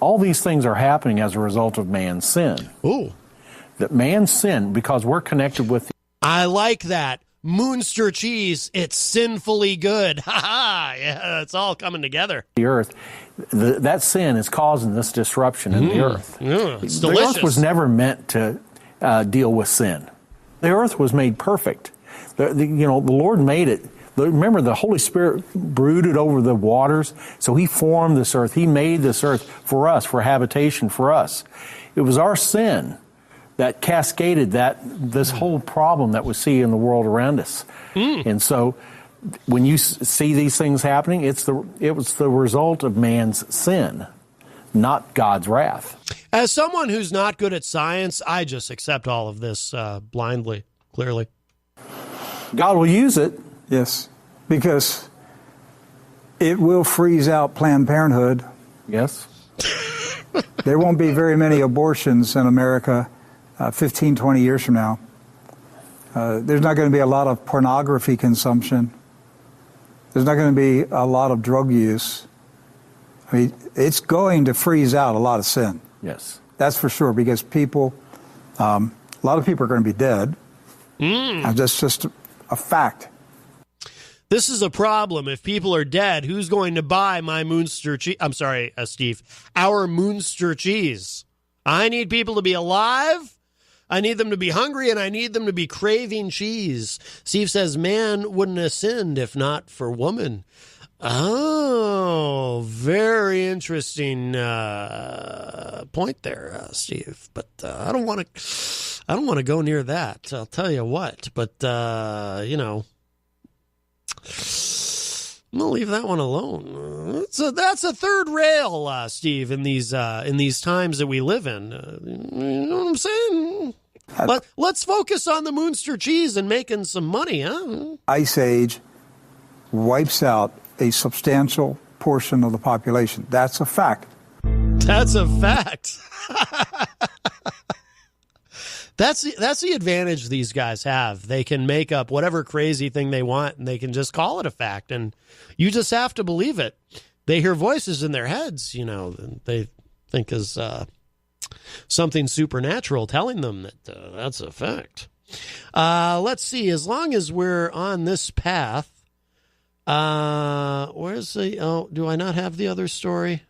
All these things are happening as a result of man's sin. Ooh. That man's sin, because we're connected with... I like that. Moonster cheese, it's sinfully good. Ha ha! Yeah, it's all coming together. The earth, that sin is causing this disruption in the earth. It's delicious. The earth was never meant to deal with sin. The earth was made perfect. The Lord made it. Remember, the Holy Spirit brooded over the waters, so he formed this earth. He made this earth for us, for habitation for us. It was our sin that cascaded this whole problem that we see in the world around us. And so when you see these things happening, it was the result of man's sin, not God's wrath. As someone who's not good at science, I just accept all of this blindly, clearly. God will use it, yes, because it will freeze out Planned Parenthood. Yes. There won't be very many abortions in America 15, 20 years from now. There's not going to be a lot of pornography consumption. There's not going to be a lot of drug use. I mean, it's going to freeze out a lot of sin. Yes. That's for sure, because people, a lot of people are going to be dead. That's just a fact. This is a problem. If people are dead, who's going to buy my Moonster cheese? I'm sorry, Steve, our Moonster cheese. I need people to be alive. I need them to be hungry, and I need them to be craving cheese. Steve says man wouldn't have sinned if not for woman. Oh, very interesting point there, Steve. But I don't want to go near that. I'll tell you what. But I'm gonna leave that one alone. So that's a third rail, Steve. In these times that we live in, you know what I'm saying? Let's focus on the Moonster cheese and making some money, huh? Ice Age wipes out a substantial portion of the population. That's a fact. That's a fact. That's the advantage these guys have. They can make up whatever crazy thing they want, and they can just call it a fact, and you just have to believe it. They hear voices in their heads, they think is something supernatural telling them that that's a fact. Let's see. As long as we're on this path, do I not have the other story?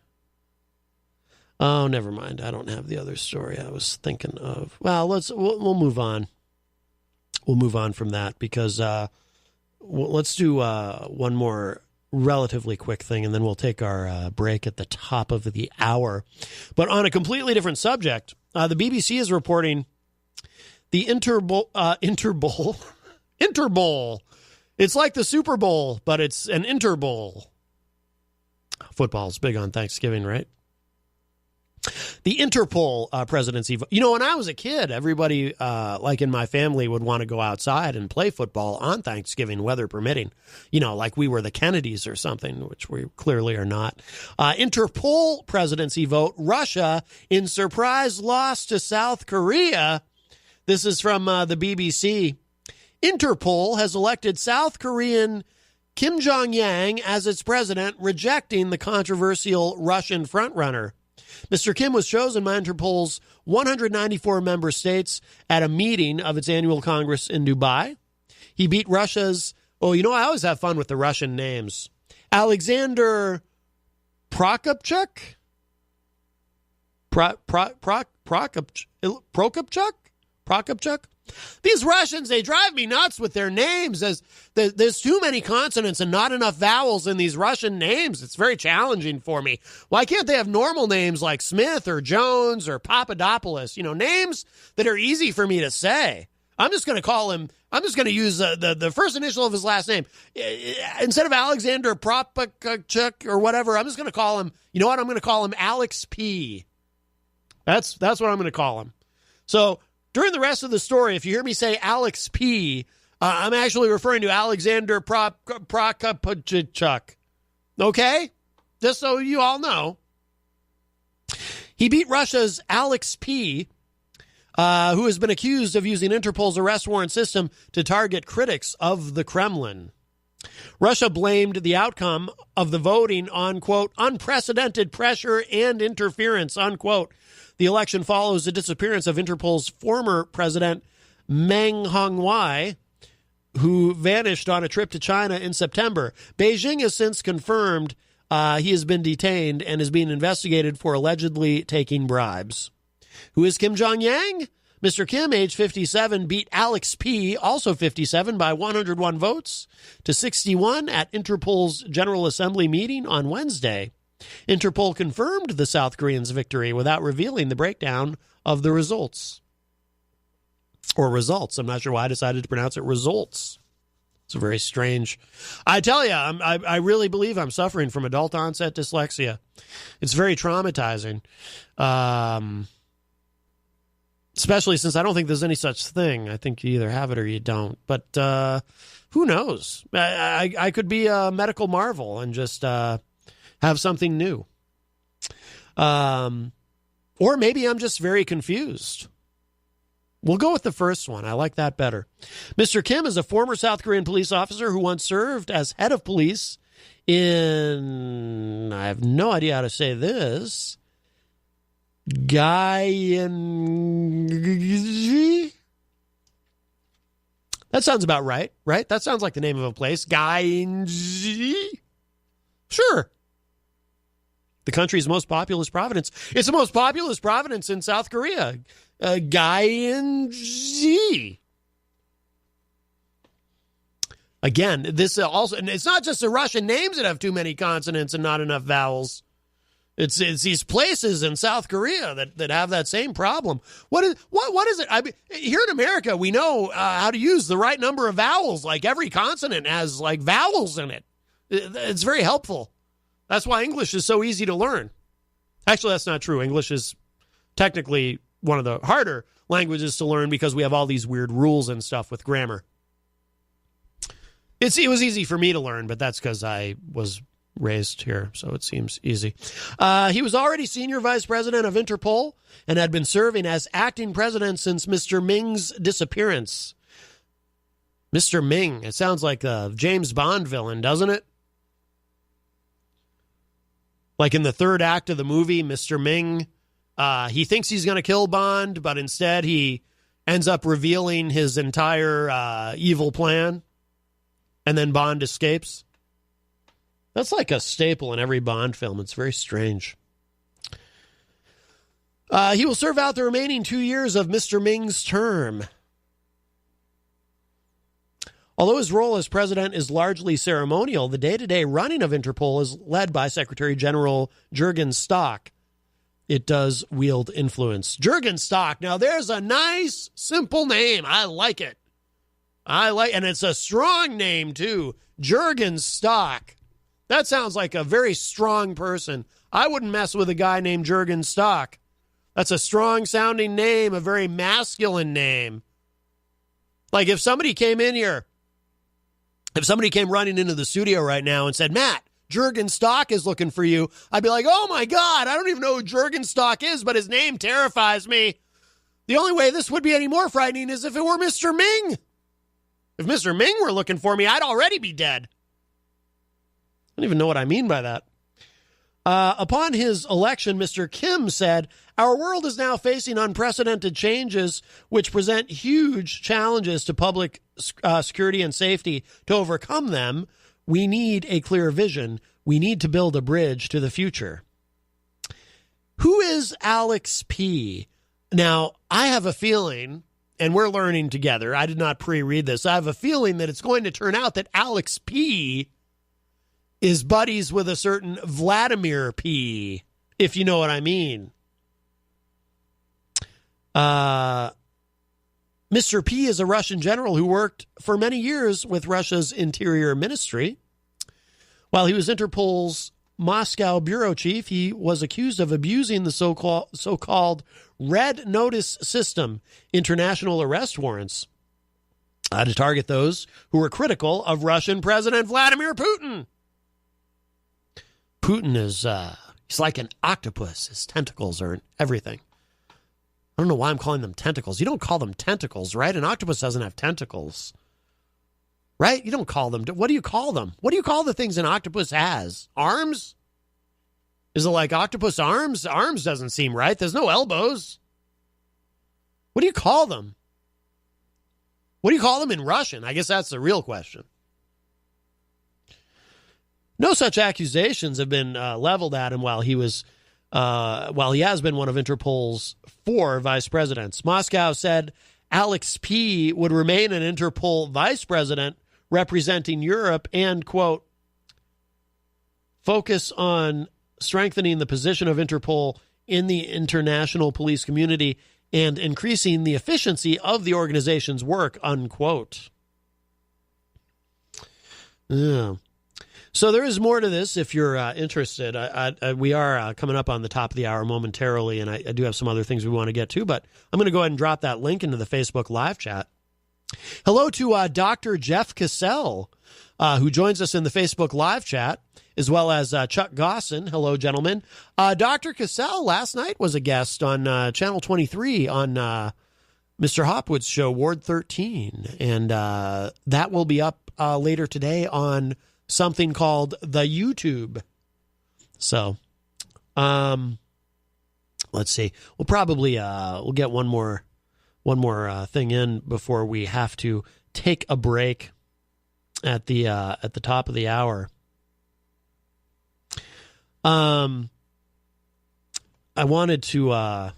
Oh, never mind. I don't have the other story I was thinking of. Well, we'll move on. We'll move on from that because let's do one more relatively quick thing, and then we'll take our break at the top of the hour. But on a completely different subject, the BBC is reporting the Interbowl. It's like the Super Bowl, but it's an Interbowl. Football's big on Thanksgiving, right? The Interpol presidency. When I was a kid, everybody, like in my family, would want to go outside and play football on Thanksgiving, weather permitting. Like we were the Kennedys or something, which we clearly are not. Interpol presidency vote. Russia in surprise loss to South Korea. This is from the BBC. Interpol has elected South Korean Kim Jong-yang as its president, rejecting the controversial Russian frontrunner. Mr. Kim was chosen by Interpol's 194 member states at a meeting of its annual Congress in Dubai. He beat Russia's, I always have fun with the Russian names, Alexander Prokopchuk? Prokopchuk? These Russians, they drive me nuts with their names. There's too many consonants and not enough vowels in these Russian names. It's very challenging for me. Why can't they have normal names like Smith or Jones or Papadopoulos? Names that are easy for me to say. I'm just going to use the first initial of his last name. Instead of Alexander Propachuk or whatever, I'm just going to call him, I'm going to call him Alex P. That's what I'm going to call him. So, during the rest of the story, if you hear me say Alex P., I'm actually referring to Alexander Prokopchuk. Okay? Just so you all know. He beat Russia's Alex P., who has been accused of using Interpol's arrest warrant system to target critics of the Kremlin. Russia blamed the outcome of the voting on, quote, unprecedented pressure and interference, unquote. The election follows the disappearance of Interpol's former president, Meng Hongwei, who vanished on a trip to China in September. Beijing has since confirmed he has been detained and is being investigated for allegedly taking bribes. Who is Kim Jong-yang? Mr. Kim, age 57, beat Alex P., also 57, by 101 votes to 61 at Interpol's General Assembly meeting on Wednesday. Interpol confirmed the South Koreans' victory without revealing the breakdown of the results. Or results. I'm not sure why I decided to pronounce it results. It's very strange. I tell you, I really believe I'm suffering from adult onset dyslexia. It's very traumatizing. Especially since I don't think there's any such thing. I think you either have it or you don't. But who knows? I could be a medical marvel and just have something new. Or maybe I'm just very confused. We'll go with the first one. I like that better. Mr. Kim is a former South Korean police officer who once served as head of police in, I have no idea how to say this, Gyeonggi? That sounds about right? That sounds like the name of a place. Gyeonggi? Sure. The country's most populous province. It's the most populous province in South Korea. Gyeonggi. Again, this also, and it's not just the Russian names that have too many consonants and not enough vowels. It's these places in South Korea that have that same problem. What is it? I mean, here in America, we know how to use the right number of vowels. Like every consonant has like vowels in it. It's very helpful. That's why English is so easy to learn. Actually, that's not true. English is technically one of the harder languages to learn because we have all these weird rules and stuff with grammar. It was easy for me to learn, but that's because I was raised here, so it seems easy. He was already senior vice president of Interpol and had been serving as acting president since Mr. Ming's disappearance. Mr. Ming, it sounds like a James Bond villain, doesn't it? Like in the third act of the movie, Mr. Ming, he thinks he's going to kill Bond, but instead he ends up revealing his entire evil plan, and then Bond escapes. That's like a staple in every Bond film. It's very strange. He will serve out the remaining 2 years of Mr. Ming's term. Although his role as president is largely ceremonial, the day-to-day running of Interpol is led by Secretary General Jürgen Stock. It does wield influence. Jürgen Stock. Now, there's a nice, simple name. I like it. And it's a strong name, too. Jürgen Stock. That sounds like a very strong person. I wouldn't mess with a guy named Jürgen Stock. That's a strong-sounding name, a very masculine name. Like if somebody came in here, if somebody came running into the studio right now and said, Matt, Jürgen Stock is looking for you, I'd be like, oh my God, I don't even know who Jürgen Stock is, but his name terrifies me. The only way this would be any more frightening is if it were Mr. Ming. If Mr. Ming were looking for me, I'd already be dead. I don't even know what I mean by that. Upon his election, Mr. Kim said, our world is now facing unprecedented changes which present huge challenges to public security and safety. To overcome them, we need a clear vision. We need to build a bridge to the future. Who is Alex P? Now, I have a feeling, and we're learning together, I did not pre-read this, I have a feeling that it's going to turn out that Alex P is buddies with a certain Vladimir P, if you know what I mean. Mr. P is a Russian general who worked for many years with Russia's Interior Ministry. While he was Interpol's Moscow bureau chief, he was accused of abusing the so-called Red Notice system, international arrest warrants, to target those who were critical of Russian President Vladimir Putin. Putin is, he's like an octopus. His tentacles are in everything. I don't know why I'm calling them tentacles. You don't call them tentacles, right? An octopus doesn't have tentacles, right? You don't call them. What do you call them? What do you call the things an octopus has? Arms? Is it like octopus arms? Arms doesn't seem right. There's no elbows. What do you call them? What do you call them in Russian? I guess that's the real question. No such accusations have been leveled at him while he has been one of Interpol's 4 vice presidents. Moscow said Alex P. would remain an Interpol vice president representing Europe and, quote, focus on strengthening the position of Interpol in the international police community and increasing the efficiency of the organization's work, unquote. Yeah. So there is more to this if you're interested. We are coming up on the top of the hour momentarily, and I do have some other things we want to get to, but I'm going to go ahead and drop that link into the Facebook live chat. Hello to Dr. Jeff Cassell, who joins us in the Facebook live chat, as well as Chuck Gosson. Hello, gentlemen. Dr. Cassell last night was a guest on Channel 23 on Mr. Hopwood's show, Ward 13, and that will be up later today on something called the YouTube. So, let's see. We'll probably we'll get one more thing in before we have to take a break at the top of the hour. I wanted to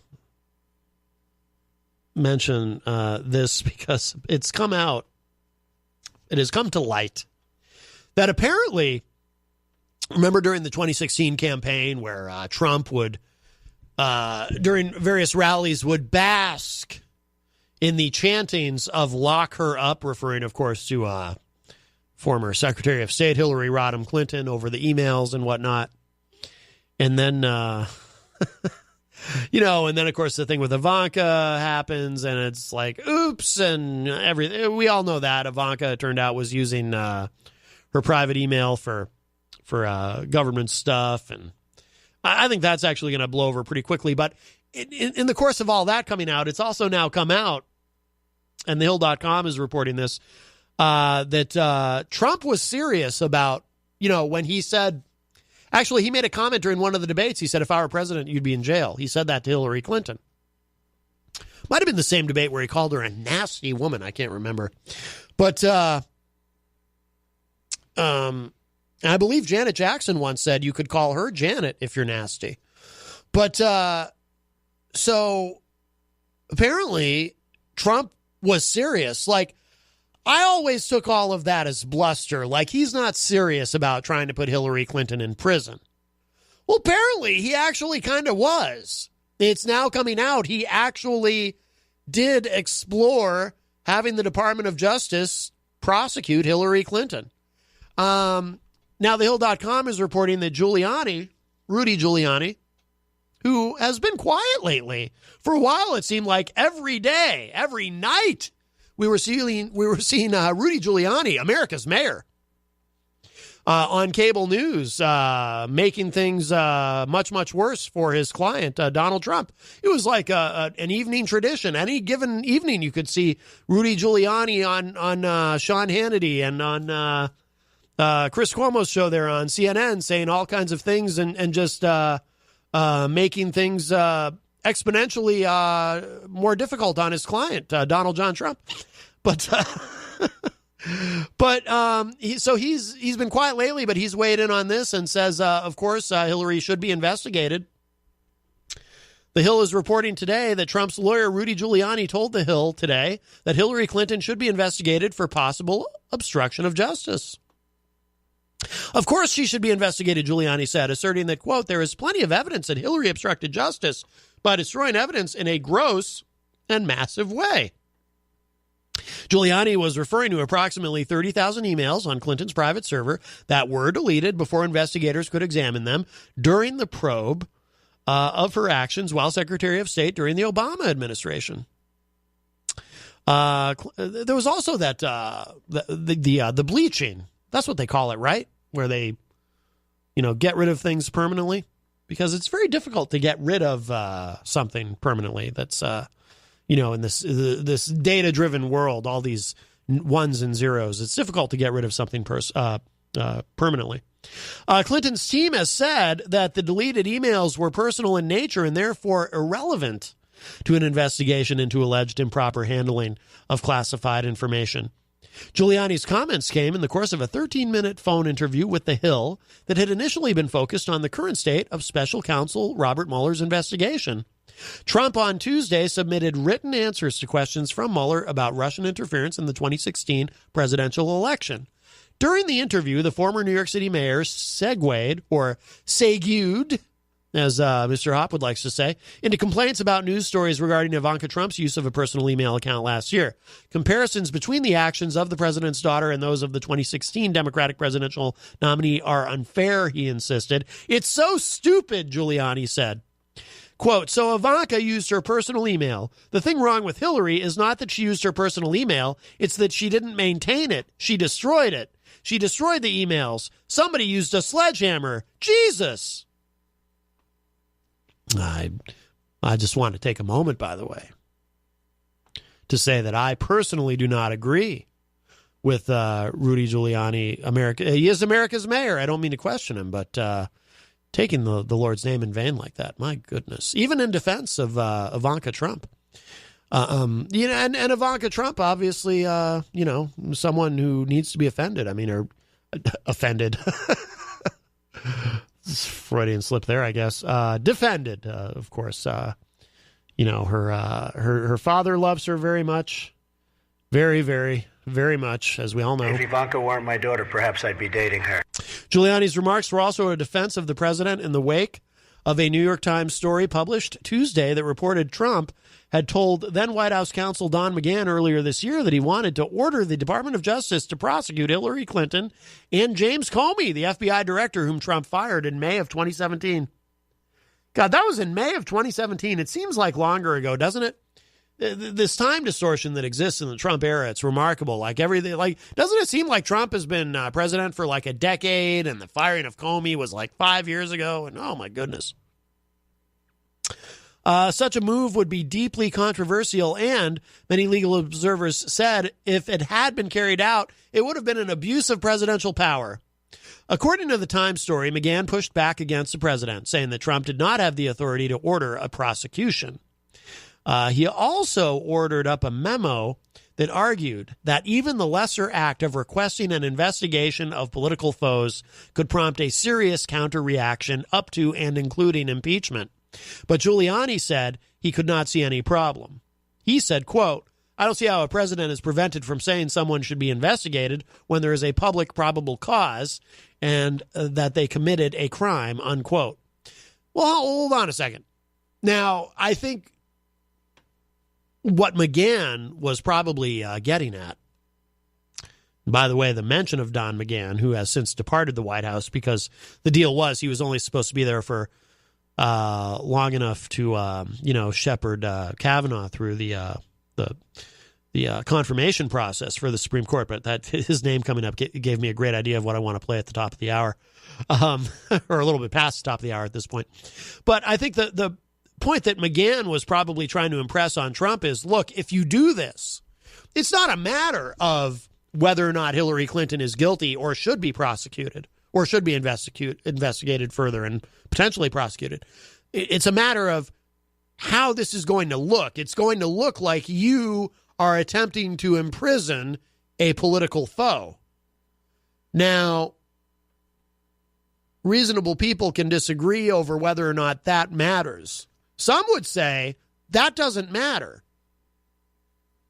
mention this because it's come out it has come to light that apparently, remember during the 2016 campaign where Trump would, during various rallies, would bask in the chantings of "lock her up," referring, of course, to former Secretary of State Hillary Rodham Clinton over the emails and whatnot. And then, and then, of course, the thing with Ivanka happens, and it's like, oops, and everything. We all know that Ivanka, it turned out, was using her private email for government stuff, and I think that's actually going to blow over pretty quickly. But in the course of all that coming out, it's also now come out, and thehill.com is reporting this, that Trump was serious about, when he said, actually, he made a comment during one of the debates. He said, if I were president, you'd be in jail. He said that to Hillary Clinton. Might have been the same debate where he called her a nasty woman. I can't remember. But I believe Janet Jackson once said you could call her Janet if you're nasty. But so apparently Trump was serious. Like, I always took all of that as bluster. Like, he's not serious about trying to put Hillary Clinton in prison. Well, apparently he actually kind of was. It's now coming out. He actually did explore having the Department of Justice prosecute Hillary Clinton. Now, thehill.com is reporting that Rudy Giuliani, who has been quiet lately, for a while it seemed like every day, every night, we were seeing Rudy Giuliani, America's mayor, on cable news, making things much, much worse for his client, Donald Trump. It was like an evening tradition. Any given evening, you could see Rudy Giuliani on Sean Hannity and on Chris Cuomo's show there on CNN, saying all kinds of things and just making things exponentially more difficult on his client, Donald John Trump. But he's been quiet lately, but he's weighed in on this and says, of course, Hillary should be investigated. The Hill is reporting today that Trump's lawyer, Rudy Giuliani, told The Hill today that Hillary Clinton should be investigated for possible obstruction of justice. Of course, she should be investigated, Giuliani said, asserting that, quote, there is plenty of evidence that Hillary obstructed justice by destroying evidence in a gross and massive way. Giuliani was referring to approximately 30,000 emails on Clinton's private server that were deleted before investigators could examine them during the probe of her actions while Secretary of State during the Obama administration. There was also that the bleaching. That's what they call it, right? Where they, get rid of things permanently, because it's very difficult to get rid of something permanently. That's in this data-driven world, all these ones and zeros. It's difficult to get rid of something permanently. Clinton's team has said that the deleted emails were personal in nature and therefore irrelevant to an investigation into alleged improper handling of classified information. Giuliani's comments came in the course of a 13-minute phone interview with The Hill that had initially been focused on the current state of special counsel Robert Mueller's investigation. Trump on Tuesday submitted written answers to questions from Mueller about Russian interference in the 2016 presidential election. During the interview, the former New York City mayor segued, as Mr. Hopwood likes to say, into complaints about news stories regarding Ivanka Trump's use of a personal email account last year. Comparisons between the actions of the president's daughter and those of the 2016 Democratic presidential nominee are unfair, he insisted. It's so stupid, Giuliani said. Quote, so Ivanka used her personal email. The thing wrong with Hillary is not that she used her personal email. It's that she didn't maintain it. She destroyed it. She destroyed the emails. Somebody used a sledgehammer. Jesus. I just want to take a moment, by the way, to say that I personally do not agree with Rudy Giuliani. He is America's mayor. I don't mean to question him, but taking the Lord's name in vain like that, my goodness. Even in defense of Ivanka Trump. And Ivanka Trump, obviously, someone who needs to be offended. Offended. Freudian slip there, I guess. Defended, of course. Her father loves her very much. Very, very, very much, as we all know. If Ivanka weren't my daughter, perhaps I'd be dating her. Giuliani's remarks were also a defense of the president in the wake of a New York Times story published Tuesday that reported Trump had told then White House counsel Don McGahn earlier this year that he wanted to order the Department of Justice to prosecute Hillary Clinton and James Comey, the FBI director whom Trump fired in May of 2017. God, that was in May of 2017. It seems like longer ago, doesn't it? This time distortion that exists in the Trump era, it's remarkable. Like everything, like, doesn't it seem like Trump has been president for like a decade and the firing of Comey was like 5 years ago? And oh my goodness. Such a move would be deeply controversial, and many legal observers said if it had been carried out, it would have been an abuse of presidential power. According to the Times story, McGahn pushed back against the president, saying that Trump did not have the authority to order a prosecution. He also ordered up a memo that argued that even the lesser act of requesting an investigation of political foes could prompt a serious counter-reaction up to and including impeachment. But Giuliani said he could not see any problem. He said, quote, "I don't see how a president is prevented from saying someone should be investigated when there is a public probable cause and that they committed a crime," unquote. Well, hold on a second. Now, I think what McGahn was probably getting at, by the way, the mention of Don McGahn, who has since departed the White House because the deal was he was only supposed to be there for long enough to, shepherd Kavanaugh through the confirmation process for the Supreme Court. But that his name coming up gave me a great idea of what I want to play at the top of the hour, or a little bit past the top of the hour at this point. But I think the point that McGahn was probably trying to impress on Trump is, look, if you do this, it's not a matter of whether or not Hillary Clinton is guilty or should be prosecuted or should be investigated further and potentially prosecuted. It's a matter of how this is going to look. It's going to look like you are attempting to imprison a political foe. Now, reasonable people can disagree over whether or not that matters. Some would say that doesn't matter.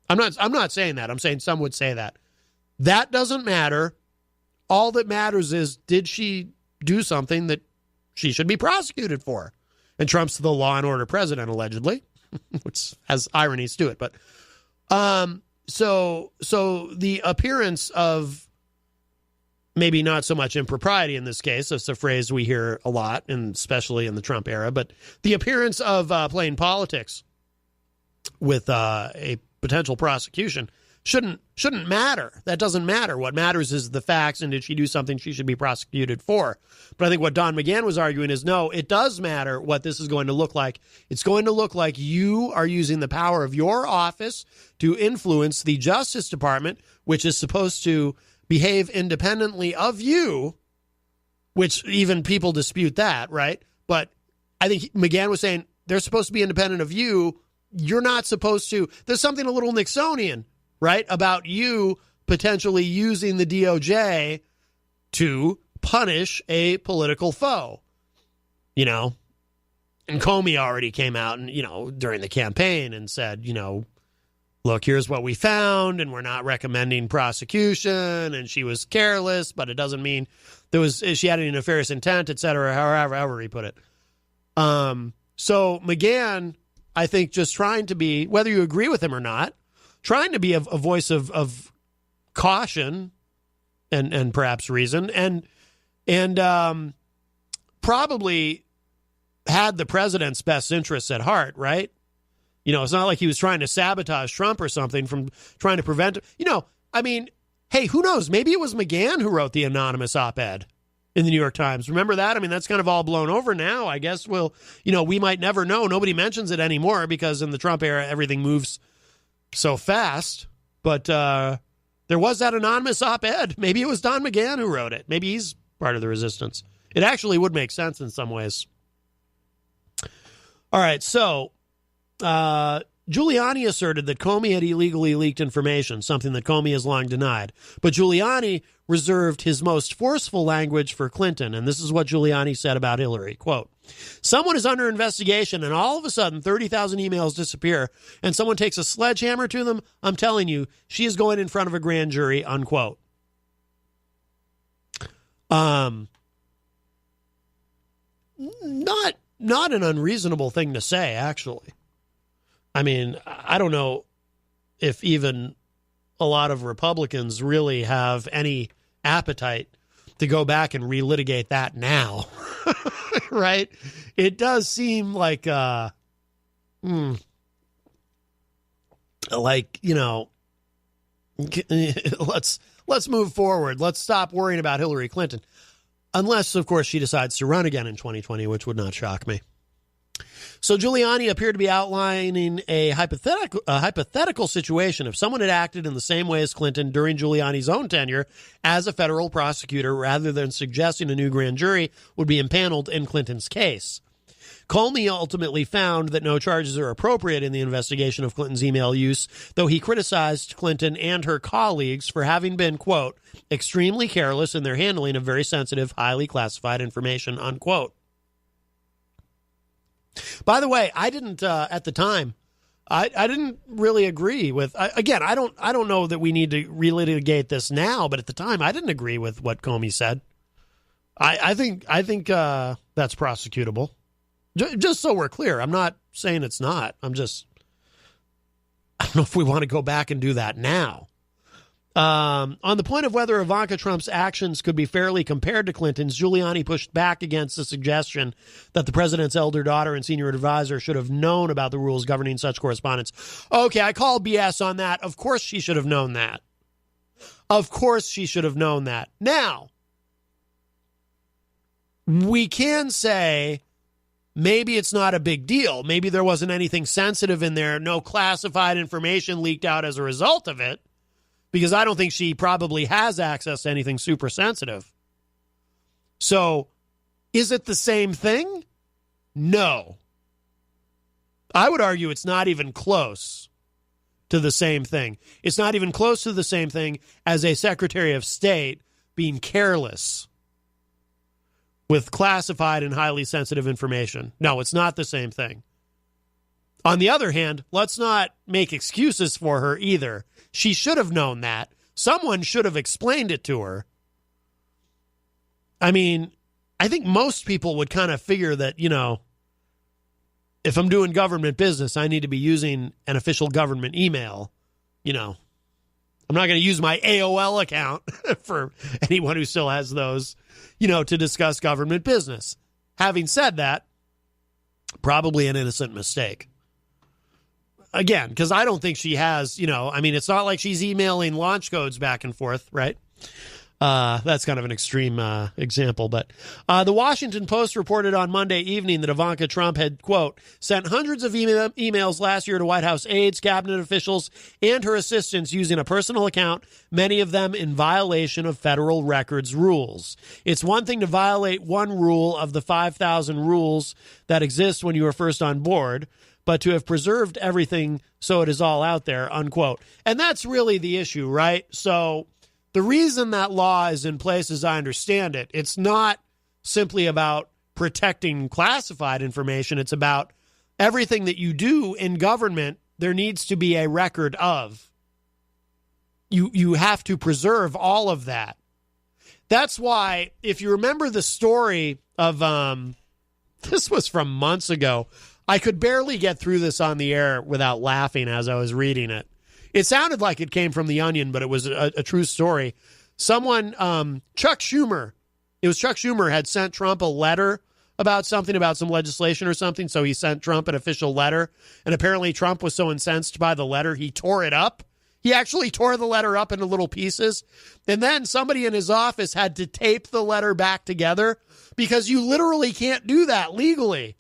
I'm not saying that. I'm saying some would say that. That doesn't matter. All that matters is, did she do something that she should be prosecuted for? And Trump's the law and order president, allegedly, which has ironies to it. But so the appearance of maybe not so much impropriety in this case, that's a phrase we hear a lot, and especially in the Trump era, but the appearance of playing politics with a potential prosecution shouldn't matter. That doesn't matter. What matters is the facts, and did she do something she should be prosecuted for? But I think what Don McGahn was arguing is, no, it does matter what this is going to look like. It's going to look like you are using the power of your office to influence the Justice Department, which is supposed to behave independently of you, which even people dispute that, right? But I think McGahn was saying they're supposed to be independent of you. You're not supposed to. There's something a little Nixonian, right, about you potentially using the DOJ to punish a political foe, And Comey already came out and, during the campaign and said, look, here's what we found, and we're not recommending prosecution, and she was careless, but it doesn't mean she had any nefarious intent, et cetera, however he put it. So McGahn, I think, just trying to be, whether you agree with him or not, trying to be a voice of caution and perhaps reason, and probably had the president's best interests at heart, right? It's not like he was trying to sabotage Trump or something from trying to prevent, hey, who knows? Maybe it was McGahn who wrote the anonymous op-ed in the New York Times. Remember that? That's kind of all blown over now. I guess we might never know. Nobody mentions it anymore because in the Trump era, everything moves so fast. But there was that anonymous op-ed. Maybe it was Don McGahn who wrote it. Maybe he's part of the resistance. It actually would make sense in some ways. All right, so Giuliani asserted that Comey had illegally leaked information, something that Comey has long denied. But Giuliani reserved his most forceful language for Clinton, and this is what Giuliani said about Hillary. Quote, Someone is under investigation and all of a sudden 30,000 emails disappear and someone takes a sledgehammer to them. I'm telling you, she is going in front of a grand jury, unquote. Not an unreasonable thing to say, actually. I mean, I don't know if even a lot of Republicans really have any appetite to go back and relitigate that now, right? It does seem like, let's move forward. Let's stop worrying about Hillary Clinton. Unless, of course, she decides to run again in 2020, which would not shock me. So Giuliani appeared to be outlining a hypothetical situation if someone had acted in the same way as Clinton during Giuliani's own tenure as a federal prosecutor, rather than suggesting a new grand jury would be impaneled in Clinton's case. Comey ultimately found that no charges are appropriate in the investigation of Clinton's email use, though he criticized Clinton and her colleagues for having been, quote, extremely careless in their handling of very sensitive, highly classified information, unquote. By the way, I didn't at the time. I didn't really agree with. Again, I don't know that we need to relitigate this now, but at the time, I didn't agree with what Comey said. I think that's prosecutable. Just so we're clear, I'm not saying it's not. I don't know if we want to go back and do that now. On the point of whether Ivanka Trump's actions could be fairly compared to Clinton's, Giuliani pushed back against the suggestion that the president's elder daughter and senior advisor should have known about the rules governing such correspondence. Okay, I call BS on that. Of course she should have known that. Of course she should have known that. Now, we can say maybe it's not a big deal. Maybe there wasn't anything sensitive in there, no classified information leaked out as a result of it. Because I don't think she probably has access to anything super sensitive. So, is it the same thing? No. I would argue it's not even close to the same thing. It's not even close to the same thing as a Secretary of State being careless with classified and highly sensitive information. No, it's not the same thing. On the other hand, let's not make excuses for her either. She should have known that. Someone should have explained it to her. I mean, I think most people would kind of figure that, if I'm doing government business, I need to be using an official government email. I'm not going to use my AOL account for anyone who still has those, to discuss government business. Having said that, probably an innocent mistake. Again, because I don't think she has, it's not like she's emailing launch codes back and forth, right? That's kind of an extreme example. But the Washington Post reported on Monday evening that Ivanka Trump had, quote, sent hundreds of emails last year to White House aides, cabinet officials, and her assistants using a personal account, many of them in violation of federal records rules. It's one thing to violate one rule of the 5,000 rules that exist when you are first on board, but to have preserved everything so it is all out there, unquote. And that's really the issue, right? So the reason that law is in place, as I understand it, it's not simply about protecting classified information. It's about everything that you do in government, there needs to be a record of. You have to preserve all of that. That's why, if you remember the story of, this was from months ago, I could barely get through this on the air without laughing as I was reading it. It sounded like it came from The Onion, but it was a true story. Someone, Chuck Schumer, had sent Trump a letter about something, about some legislation or something, so he sent Trump an official letter, and apparently Trump was so incensed by the letter, he tore it up. He actually tore the letter up into little pieces, and then somebody in his office had to tape the letter back together, because you literally can't do that legally.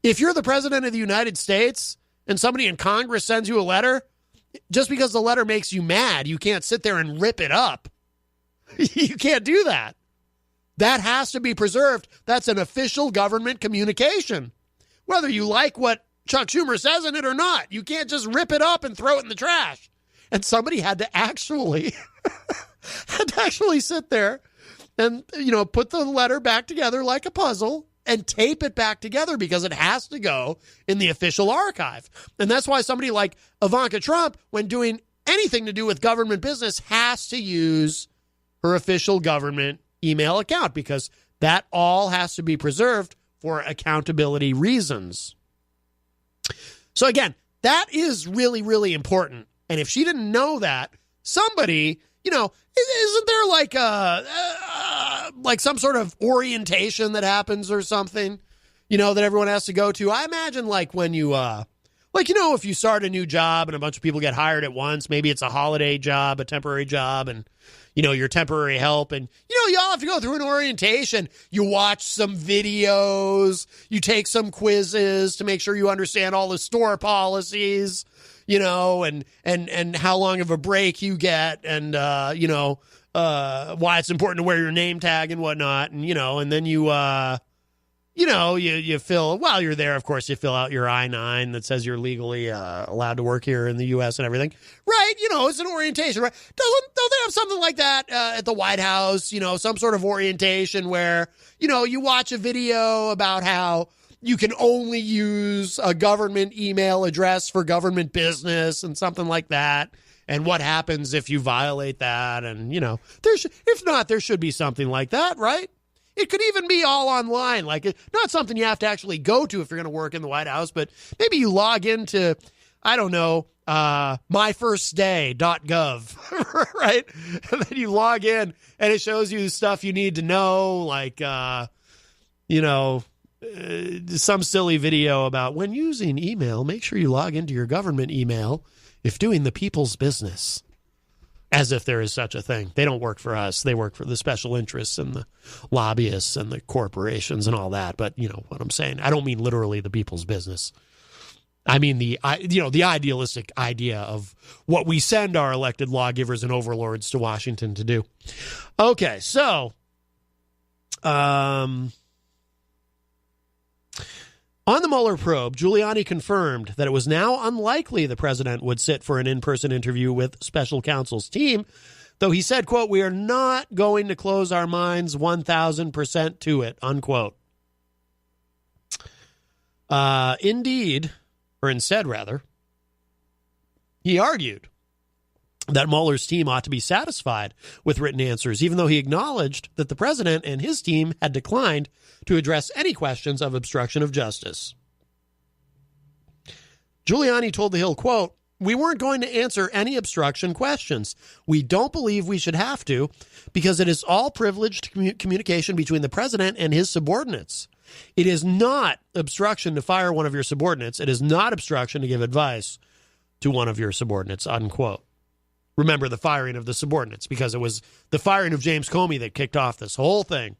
If you're the president of the United States and somebody in Congress sends you a letter, just because the letter makes you mad, you can't sit there and rip it up. You can't do that. That has to be preserved. That's an official government communication. Whether you like what Chuck Schumer says in it or not, you can't just rip it up and throw it in the trash. And somebody had to actually sit there and, put the letter back together like a puzzle and tape it back together because it has to go in the official archive. And that's why somebody like Ivanka Trump, when doing anything to do with government business, has to use her official government email account because that all has to be preserved for accountability reasons. So again, that is really, really important. And if she didn't know that, somebody, isn't there like some sort of orientation that happens or something, that everyone has to go to? I imagine like when you, if you start a new job and a bunch of people get hired at once, maybe it's a holiday job, a temporary job, and, your temporary help. And, you all have to go through an orientation. You watch some videos, you take some quizzes to make sure you understand all the store policies, and how long of a break you get and, why it's important to wear your name tag and whatnot. And, and then you fill, while you're there, of course, you fill out your I-9 that says you're legally allowed to work here in the U.S. and everything. Right. It's an orientation, right? Don't they have something like that at the White House? Some sort of orientation where, you watch a video about how you can only use a government email address for government business and something like that. And what happens if you violate that? And, if not, there should be something like that, right? It could even be all online, like not something you have to actually go to if you're going to work in the White House, but maybe you log into, I don't know, myfirstday.gov, right? And then you log in and it shows you stuff you need to know, like, some silly video about when using email, make sure you log into your government email if doing the people's business. As if there is such a thing. They don't work for us. They work for the special interests and the lobbyists and the corporations and all that. But you know what I'm saying. I don't mean literally the people's business. I mean the idealistic idea of what we send our elected lawgivers and overlords to Washington to do. Okay, so on the Mueller probe, Giuliani confirmed that it was now unlikely the president would sit for an in-person interview with special counsel's team, though he said, quote, "We are not going to close our minds 1,000% to it," unquote. Instead, he argued that Mueller's team ought to be satisfied with written answers, even though he acknowledged that the president and his team had declined to address any questions of obstruction of justice. Giuliani told The Hill, quote, "We weren't going to answer any obstruction questions. We don't believe we should have to because it is all privileged communication between the president and his subordinates. It is not obstruction to fire one of your subordinates. It is not obstruction to give advice to one of your subordinates," unquote. Remember the firing of the subordinates, because it was the firing of James Comey that kicked off this whole thing.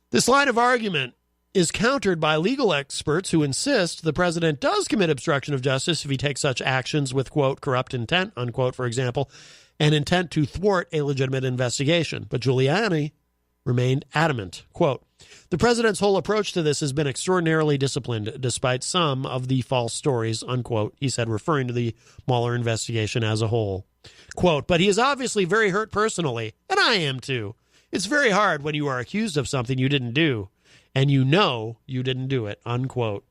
This line of argument is countered by legal experts who insist the president does commit obstruction of justice if he takes such actions with, quote, corrupt intent, unquote, for example, and intent to thwart a legitimate investigation. But Giuliani remained adamant, quote, "The president's whole approach to this has been extraordinarily disciplined, despite some of the false stories," unquote, he said, referring to the Mueller investigation as a whole. Quote, "But he is obviously very hurt personally, and I am too. It's very hard when you are accused of something you didn't do, and you know you didn't do it," unquote.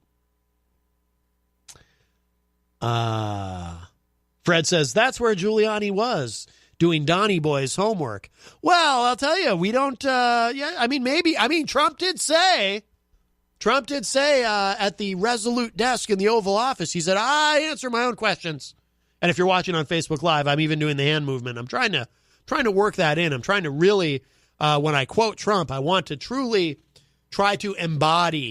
Fred says that's where Giuliani was, doing Donnie Boy's homework. Well, I'll tell you, we don't, Trump did say at the Resolute desk in the Oval Office, he said, "I answer my own questions." And if you're watching on Facebook Live, I'm even doing the hand movement. I'm trying to work that in. I'm trying to really, when I quote Trump, I want to truly try to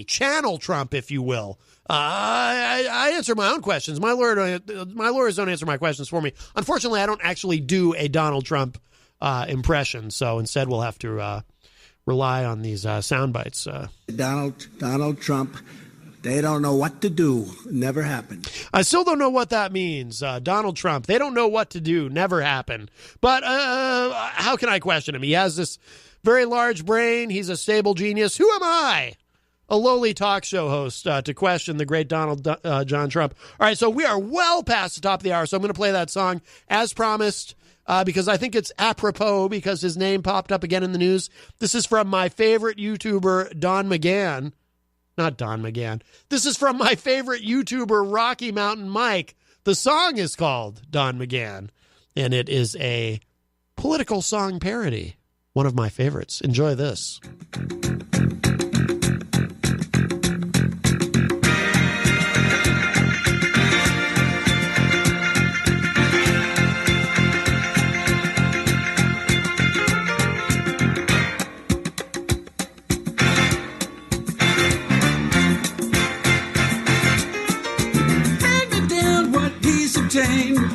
channel Trump, if you will. I answer my own questions. My lawyers don't answer my questions for me. Unfortunately, I don't actually do a Donald Trump impression, so instead we'll have to rely on these sound bites. Donald Trump, they don't know what to do. Never happened. I still don't know what that means. Donald Trump, they don't know what to do. Never happened. But how can I question him? He has this very large brain. He's a stable genius. Who am I, a lowly talk show host, to question the great John Trump? All right, so we are well past the top of the hour, so I'm going to play that song as promised. because I think it's apropos because his name popped up again in the news. This is from my favorite YouTuber, Don McGann. Not Don McGann. This is from my favorite YouTuber, Rocky Mountain Mike. The song is called Don McGann, and it is a political song parody. One of my favorites. Enjoy this.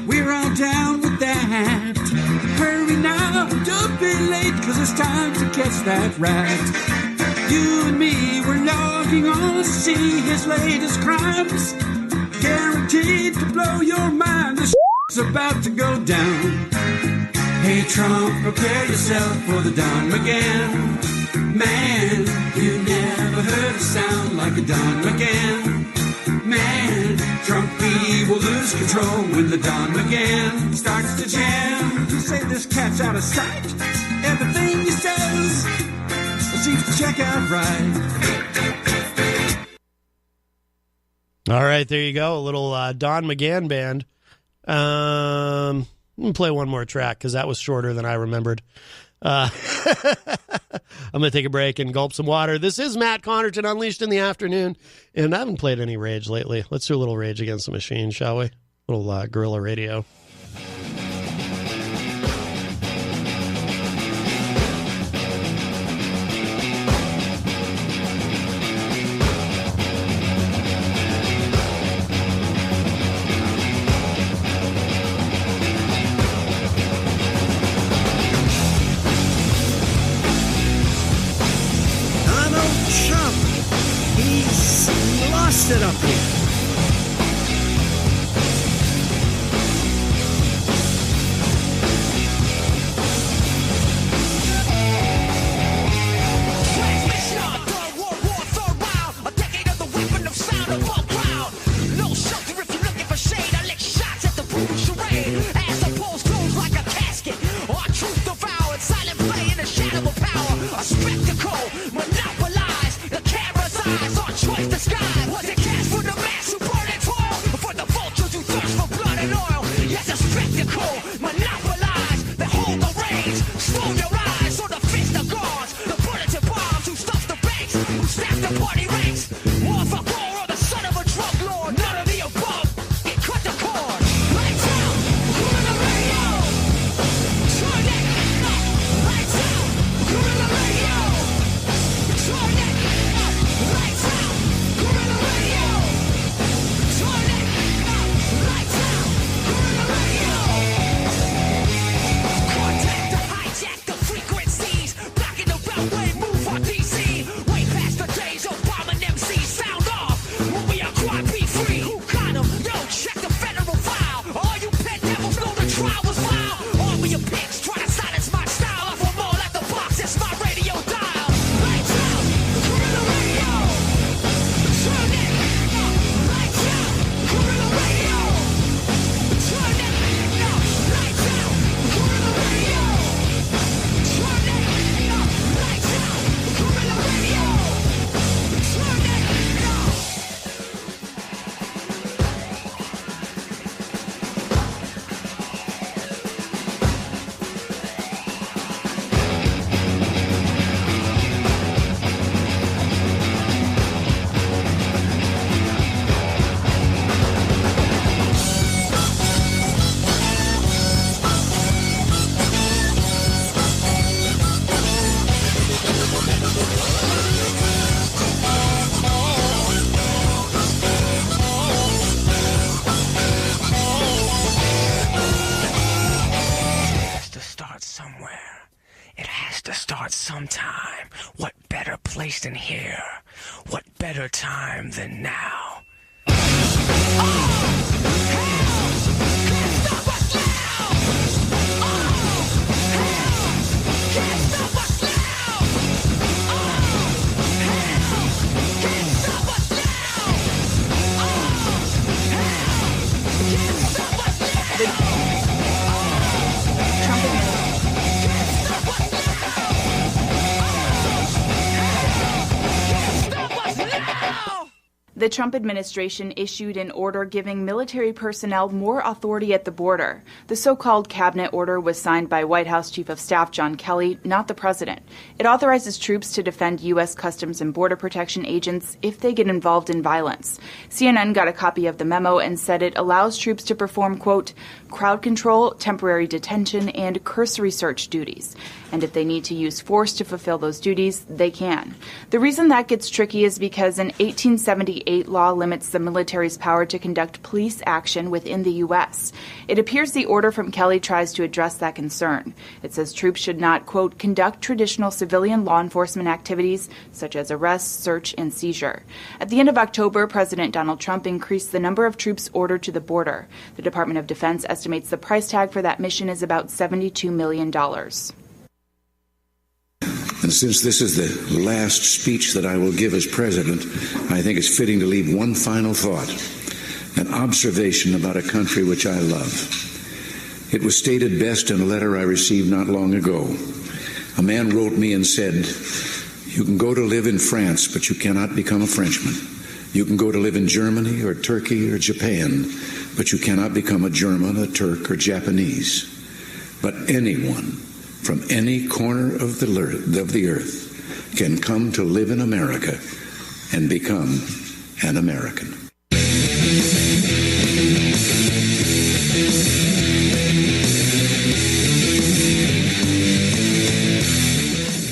We're all down with that. Hurry now, don't be late, 'cause it's time to catch that rat. You and me, we're logging on to see his latest crimes. Guaranteed to blow your mind. This is about to go down. Hey Trump, prepare yourself for the Don McGann. Man, you never heard a sound like a Don McGann. Man, Trump, he will lose control when the Don McGann starts to jam. You say this cat's out of sight. Everything he says seems to check out right. All right, there you go. A little Don McGann band. I'm going to play one more track because that was shorter than I remembered. I'm going to take a break and gulp some water. This is Matt Connarton, Unleashed in the Afternoon, and I haven't played any Rage lately. Let's do a little Rage Against the Machine, shall we? A little guerrilla radio. Sit up here. sometime. What better place than here? What better time than now? The Trump administration issued an order giving military personnel more authority at the border. The so-called cabinet order was signed by White House Chief of Staff John Kelly, not the president. It authorizes troops to defend U.S. Customs and Border Protection agents if they get involved in violence. CNN got a copy of the memo and said it allows troops to perform, quote, crowd control, temporary detention, and cursory search duties. And if they need to use force to fulfill those duties, they can. The reason that gets tricky is because an 1878 law limits the military's power to conduct police action within the U.S. It appears the order from Kelly tries to address that concern. It says troops should not, quote, conduct traditional civilian law enforcement activities such as arrest, search, and seizure. At the end of October, President Donald Trump increased the number of troops ordered to the border. The Department of Defense estimates the price tag for that mission is about $72 million. And since this is the last speech that I will give as president, I think it's fitting to leave one final thought, an observation about a country which I love. It was stated best in a letter I received not long ago. A man wrote me and said, "You can go to live in France, but you cannot become a Frenchman. You can go to live in Germany or Turkey or Japan, but you cannot become a German, a Turk, or Japanese. But anyone from any corner of the earth can come to live in America and become an American."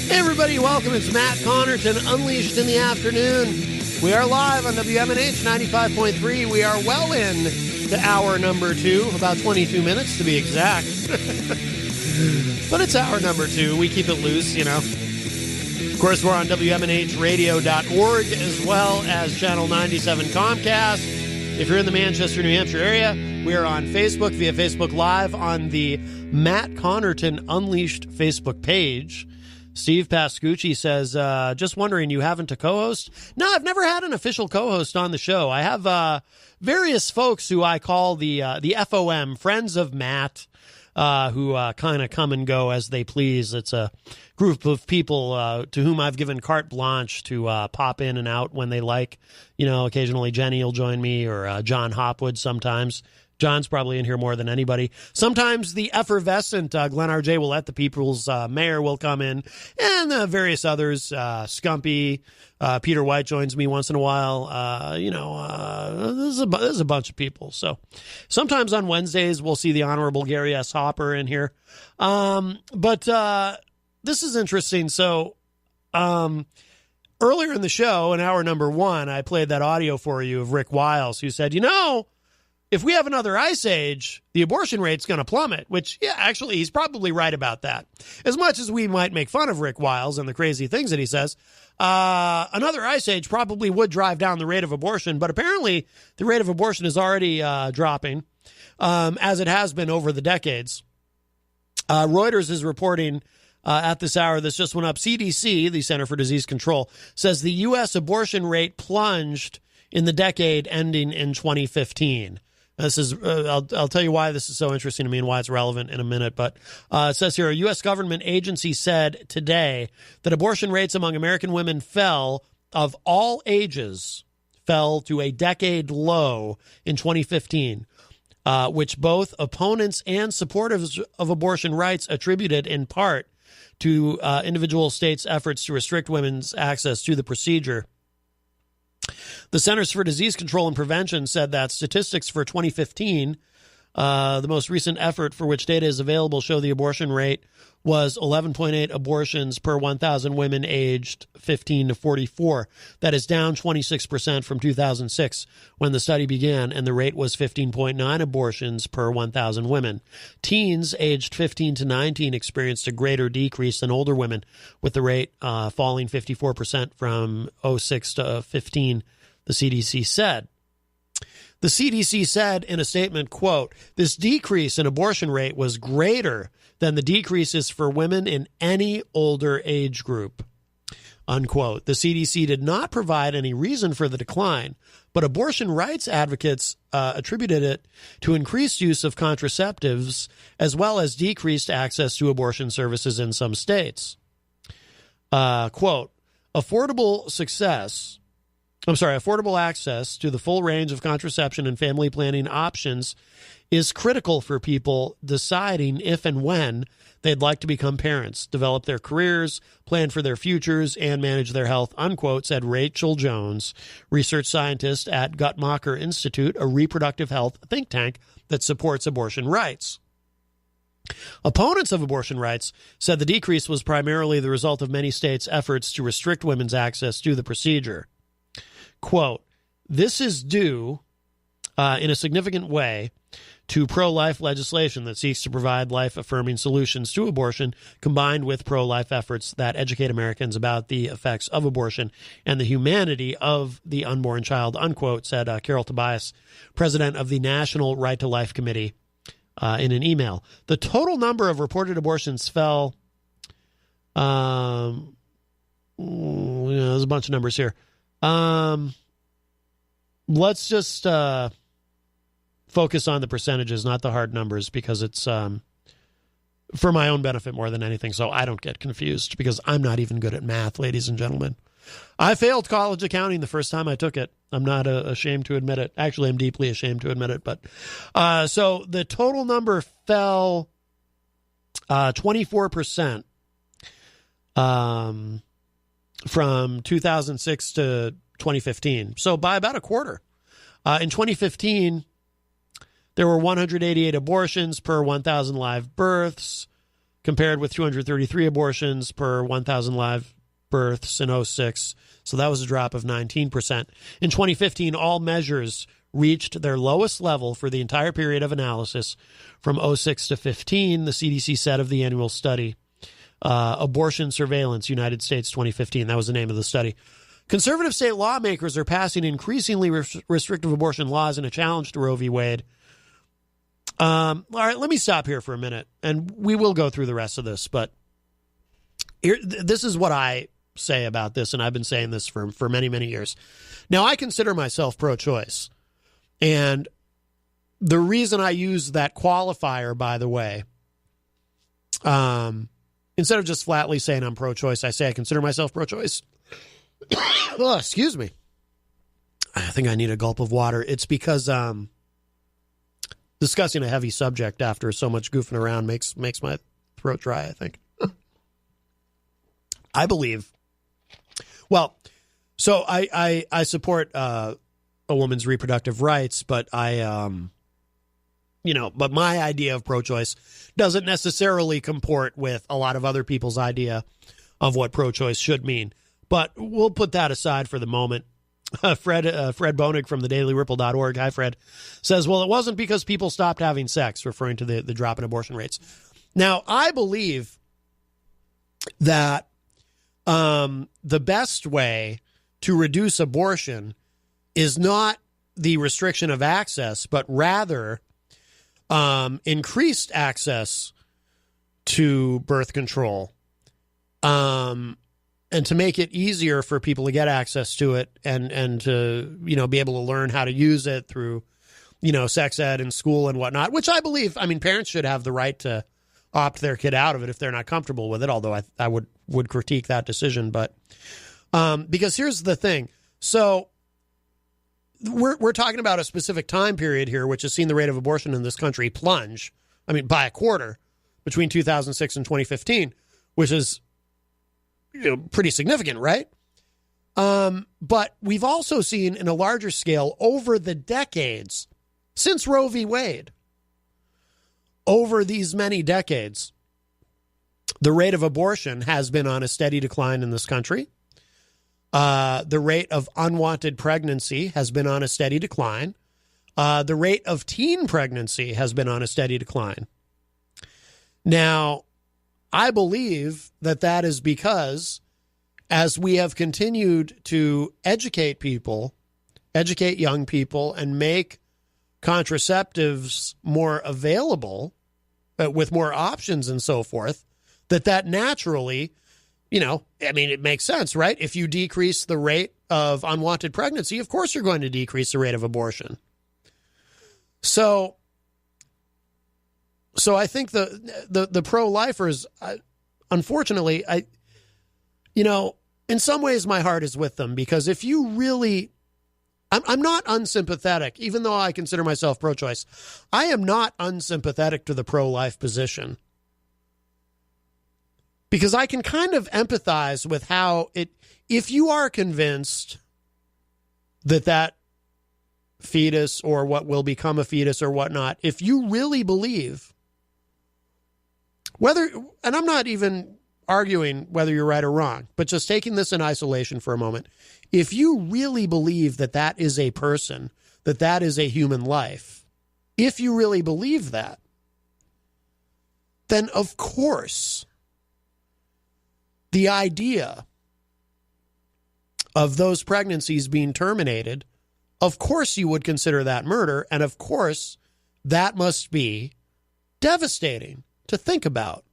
Hey everybody, welcome. It's Matt Connarton, Unleashed in the Afternoon. We are live on WMNH 95.3. We are well in to hour number 2, about 22 minutes to be exact. But it's hour number 2. We keep it loose, you know. Of course, we're on WMNHradio.org as well as Channel 97 Comcast. If you're in the Manchester, New Hampshire area, we are on Facebook via Facebook Live on the Matt Connarton Unleashed Facebook page. Steve Pascucci says, just wondering, you haven't a co-host? No, I've never had an official co-host on the show. I have various folks who I call the FOM, Friends of Matt, who kind of come and go as they please. It's a group of people to whom I've given carte blanche to pop in and out when they like. You know, occasionally Jenny will join me, or John Hopwood sometimes. John's probably in here more than anybody. Sometimes the effervescent Glenn R.J. Willett, the people's mayor, will come in, and various others. Scumpy, Peter White joins me once in a while. There's a bunch of people. So sometimes on Wednesdays we'll see the Honorable Gary S. Hopper in here. But this is interesting. So earlier in the show, in hour number 1, I played that audio for you of Rick Wiles, who said, if we have another ice age, the abortion rate's going to plummet, which, yeah, actually, he's probably right about that. As much as we might make fun of Rick Wiles and the crazy things that he says, another ice age probably would drive down the rate of abortion, but apparently the rate of abortion is already dropping, as it has been over the decades. Reuters is reporting at this hour, this just went up. CDC, the Center for Disease Control, says the U.S. abortion rate plunged in the decade ending in 2015. This is, I'll tell you why this is so interesting to me and why it's relevant in a minute. But it says here, a U.S. government agency said today that abortion rates among American women of all ages, fell to a decade low in 2015, which both opponents and supporters of abortion rights attributed in part to individual states' efforts to restrict women's access to the procedure. The Centers for Disease Control and Prevention said that statistics for 2015, the most recent effort for which data is available, show the abortion rate was 11.8 abortions per 1,000 women aged 15 to 44. That is down 26% from 2006 when the study began, and the rate was 15.9 abortions per 1,000 women. Teens aged 15 to 19 experienced a greater decrease than older women, with the rate falling 54% from 06 to 15, the CDC said. The CDC said in a statement, quote, "This decrease in abortion rate was greater than the decreases for women in any older age group," unquote. The CDC did not provide any reason for the decline, but abortion rights advocates attributed it to increased use of contraceptives as well as decreased access to abortion services in some states. Quote, affordable success affordable access to the full range of contraception and family planning options is critical for people deciding if and when they'd like to become parents, develop their careers, plan for their futures, and manage their health, unquote, said Rachel Jones, research scientist at Guttmacher Institute, a reproductive health think tank that supports abortion rights. Opponents of abortion rights said the decrease was primarily the result of many states' efforts to restrict women's access to the procedure. Quote, this is due in a significant way to pro-life legislation that seeks to provide life-affirming solutions to abortion, combined with pro-life efforts that educate Americans about the effects of abortion and the humanity of the unborn child, unquote, said Carol Tobias, president of the National Right to Life Committee, in an email. The total number of reported abortions fell, there's a bunch of numbers here. Let's just focus on the percentages, not the hard numbers, because it's for my own benefit more than anything, so I don't get confused, because I'm not even good at math, ladies and gentlemen. I failed college accounting the first time I took it. I'm not ashamed to admit it. Actually, I'm deeply ashamed to admit it. But so the total number fell 24% from 2006 to 2015. So by about a quarter. In 2015, there were 188 abortions per 1,000 live births, compared with 233 abortions per 1,000 live births in 2006. So that was a drop of 19%. In 2015, all measures reached their lowest level for the entire period of analysis from 2006 to 15, the CDC said of the annual study. Abortion Surveillance, United States 2015. That was the name of the study. Conservative state lawmakers are passing increasingly restrictive abortion laws in a challenge to Roe v. Wade. All right, let me stop here for a minute, and we will go through the rest of this. But this is what I say about this, and I've been saying this for many, many years. Now, I consider myself pro-choice, and the reason I use that qualifier, by the way, instead of just flatly saying I'm pro-choice, I say I consider myself pro-choice. Oh, excuse me. I think I need a gulp of water. It's because discussing a heavy subject after so much goofing around makes my throat dry, I think. I believe. Well, so I support a woman's reproductive rights, but but my idea of pro-choice doesn't necessarily comport with a lot of other people's idea of what pro-choice should mean. But we'll put that aside for the moment. Fred Bonig from thedailyripple.org, hi Fred, says, well, it wasn't because people stopped having sex, referring to the drop in abortion rates. Now, I believe that the best way to reduce abortion is not the restriction of access, but rather increased access to birth control, and to make it easier for people to get access to it and to, be able to learn how to use it through, sex ed in school and whatnot, which I believe, parents should have the right to opt their kid out of it if they're not comfortable with it, although I would critique that decision. But because here's the thing. So we're talking about a specific time period here, which has seen the rate of abortion in this country plunge, by a quarter between 2006 and 2015, which is pretty significant, right? But we've also seen in a larger scale over the decades since Roe v. Wade, over these many decades, the rate of abortion has been on a steady decline in this country. The rate of unwanted pregnancy has been on a steady decline. The rate of teen pregnancy has been on a steady decline. Now, I believe that is because as we have continued to educate young people, and make contraceptives more available with more options and so forth, that naturally, it makes sense, right? If you decrease the rate of unwanted pregnancy, of course you're going to decrease the rate of abortion. So I think the pro-lifers, unfortunately, in some ways my heart is with them, because if you really I'm not unsympathetic, even though I consider myself pro-choice. I am not unsympathetic to the pro-life position. Because I can kind of empathize with how if you are convinced that fetus or what will become a fetus or whatnot, if you really believe and I'm not even arguing whether you're right or wrong, but just taking this in isolation for a moment, if you really believe that is a person, that is a human life, if you really believe that, then of course the idea of those pregnancies being terminated, of course you would consider that murder, and of course that must be devastating to think about.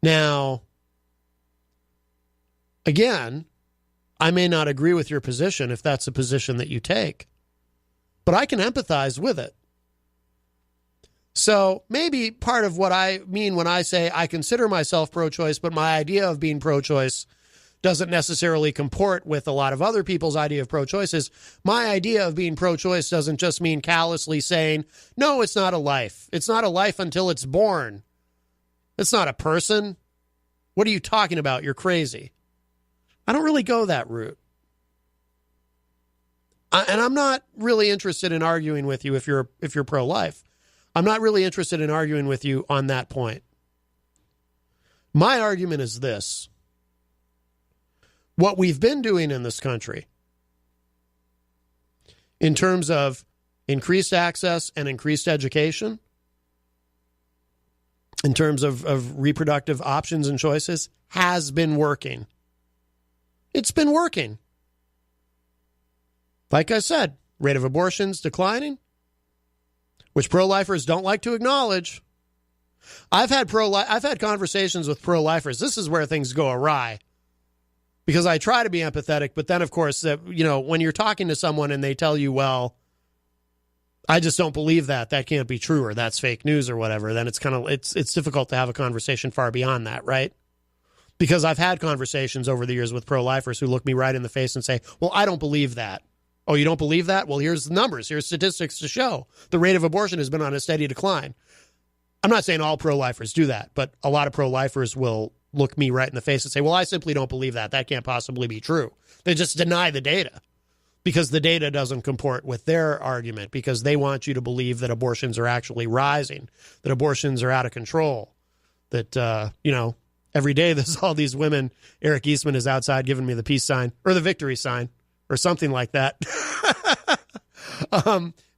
Now, again, I may not agree with your position if that's a position that you take, but I can empathize with it. So maybe part of what I mean when I say I consider myself pro-choice, but my idea of being pro-choice doesn't necessarily comport with a lot of other people's idea of pro-choice is my idea of being pro-choice doesn't just mean callously saying, no, it's not a life. It's not a life until it's born. It's not a person. What are you talking about? You're crazy. I don't really go that route. And I'm not really interested in arguing with you if you're pro-life. I'm not really interested in arguing with you on that point. My argument is this. What we've been doing in this country in terms of increased access and increased education, in terms of reproductive options and choices, has been working. It's been working. Like I said, rate of abortions declining, which pro-lifers don't like to acknowledge. I've had conversations with pro-lifers. This is where things go awry. Because I try to be empathetic, but then, of course, when you're talking to someone and they tell you, well, I just don't believe that can't be true, or that's fake news or whatever, then it's difficult to have a conversation far beyond that, right? Because I've had conversations over the years with pro-lifers who look me right in the face and say, well, I don't believe that. Oh, you don't believe that? Well, here's the numbers. Here's statistics to show. The rate of abortion has been on a steady decline. I'm not saying all pro-lifers do that, but a lot of pro-lifers will look me right in the face and say, well, I simply don't believe that. That can't possibly be true. They just deny the data because the data doesn't comport with their argument, because they want you to believe that abortions are actually rising, that abortions are out of control, that, every day there's all these women. Eric Eastman is outside giving me the peace sign or the victory sign or something like that.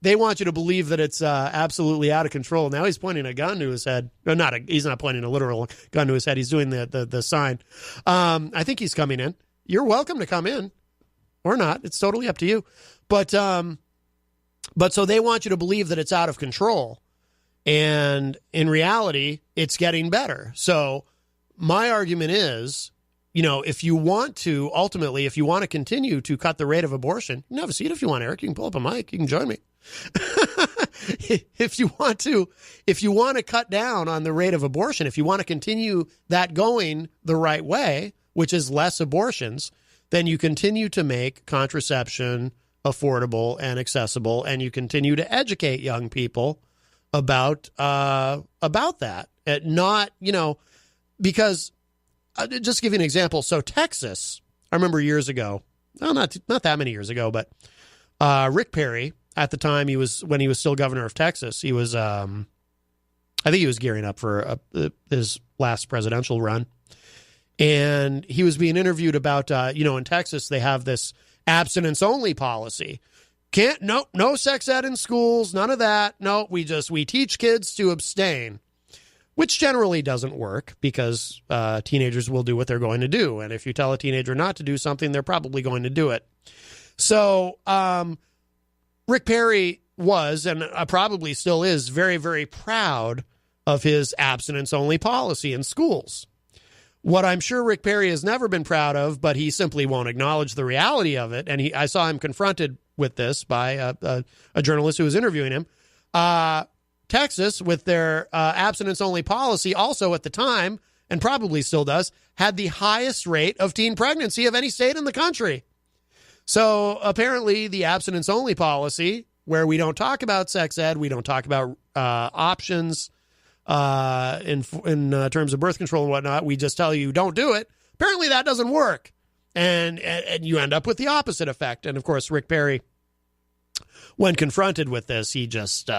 They want you to believe that it's absolutely out of control. Now he's pointing a gun to his head. No, he's not pointing a literal gun to his head. He's doing the sign. I think he's coming in. You're welcome to come in or not. It's totally up to you. But so they want you to believe that it's out of control. And in reality, it's getting better. So my argument is, if you want to continue to cut the rate of abortion, you can have a seat if you want, Eric. You can pull up a mic. You can join me. If you want to cut down on the rate of abortion, if you want to continue that going the right way, which is less abortions, then you continue to make contraception affordable and accessible, and you continue to educate young people about that. Because just to give you an example. So Texas, I remember years ago, not that many years ago, but Rick Perry, at the time when he was still governor of Texas, he was, I think he was gearing up for his last presidential run. And he was being interviewed about, in Texas, they have this abstinence only policy. No sex ed in schools, none of that. No, we teach kids to abstain, which generally doesn't work because teenagers will do what they're going to do. And if you tell a teenager not to do something, they're probably going to do it. So Rick Perry was, and probably still is, very, very proud of his abstinence-only policy in schools. What I'm sure Rick Perry has never been proud of, but he simply won't acknowledge the reality of it, and I saw him confronted with this by a journalist who was interviewing him. Texas, with their abstinence-only policy, also at the time, and probably still does, had the highest rate of teen pregnancy of any state in the country. So apparently the abstinence-only policy, where we don't talk about sex ed, we don't talk about options in terms of birth control and whatnot, we just tell you don't do it. Apparently that doesn't work. And you end up with the opposite effect. And, of course, Rick Perry, when confronted with this, he just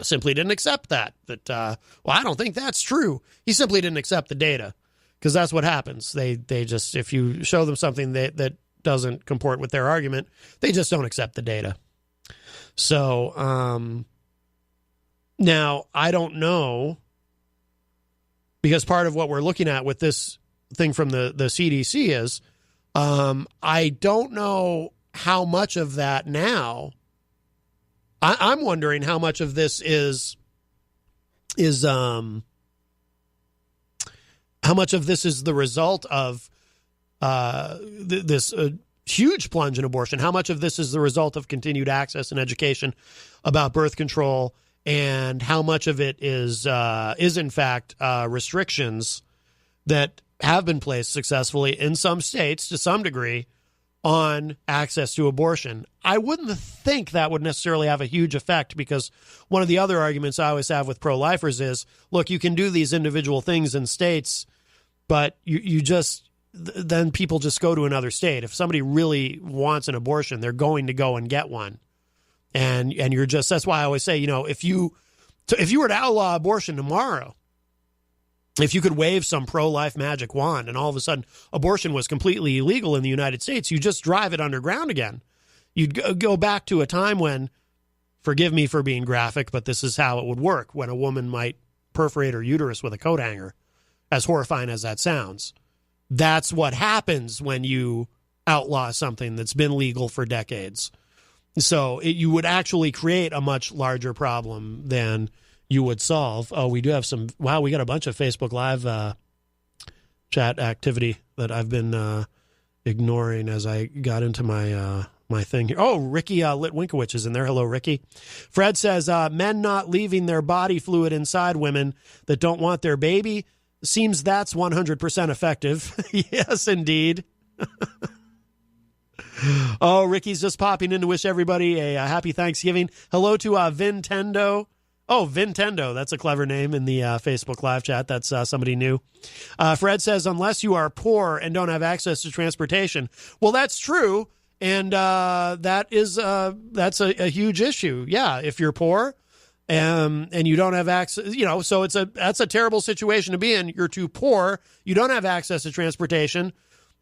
simply didn't accept that. Well, I don't think that's true. He simply didn't accept the data, because that's what happens. They just, if you show them something that doesn't comport with their argument, they just don't accept the data. So now I don't know, because part of what we're looking at with this thing from the CDC is I don't know how much of that now. I'm wondering how much of this is how much of this is the result of this huge plunge in abortion. How much of this is the result of continued access and education about birth control, and how much of it is in fact restrictions that have been placed successfully in some states to some degree on access to abortion. I wouldn't think that would necessarily have a huge effect, because one of the other arguments I always have with pro-lifers is, look, you can do these individual things in states, but you just, then people just go to another state. If somebody really wants an abortion, they're going to go and get one. And you're just, that's why I always say, if you were to outlaw abortion tomorrow, if you could wave some pro-life magic wand and all of a sudden abortion was completely illegal in the United States, you just drive it underground again. You'd go back to a time when, forgive me for being graphic, but this is how it would work, when a woman might perforate her uterus with a coat hanger, as horrifying as that sounds. That's what happens when you outlaw something that's been legal for decades. So you would actually create a much larger problem than you would solve. Oh, we do have some, wow, we got a bunch of Facebook Live chat activity that I've been ignoring as I got into my my thing here. Oh, Ricky Litwinkowicz is in there. Hello, Ricky. Fred says, men not leaving their body fluid inside women that don't want their baby, seems that's 100% effective. Yes, indeed. Oh, Ricky's just popping in to wish everybody a happy Thanksgiving. Hello to Vintendo. Oh, Vintendo. That's a clever name in the Facebook Live chat. That's somebody new. Fred says, unless you are poor and don't have access to transportation. Well, that's true. And that's a huge issue. Yeah, if you're poor and you don't have access, so that's a terrible situation to be in. You're too poor. You don't have access to transportation.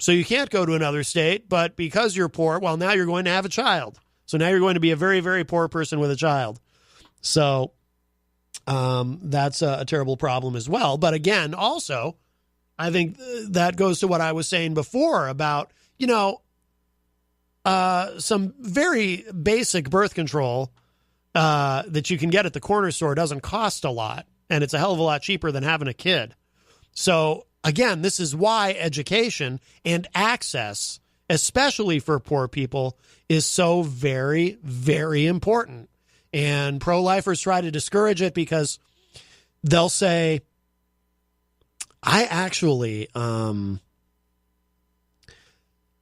So you can't go to another state. But because you're poor, well, now you're going to have a child. So now you're going to be a very, very poor person with a child. So that's a terrible problem as well. But again, also, I think that goes to what I was saying before about, some very basic birth control that you can get at the corner store doesn't cost a lot, and it's a hell of a lot cheaper than having a kid. So again, this is why education and access, especially for poor people, is so very, very important. And pro-lifers try to discourage it because they'll say, I actually, when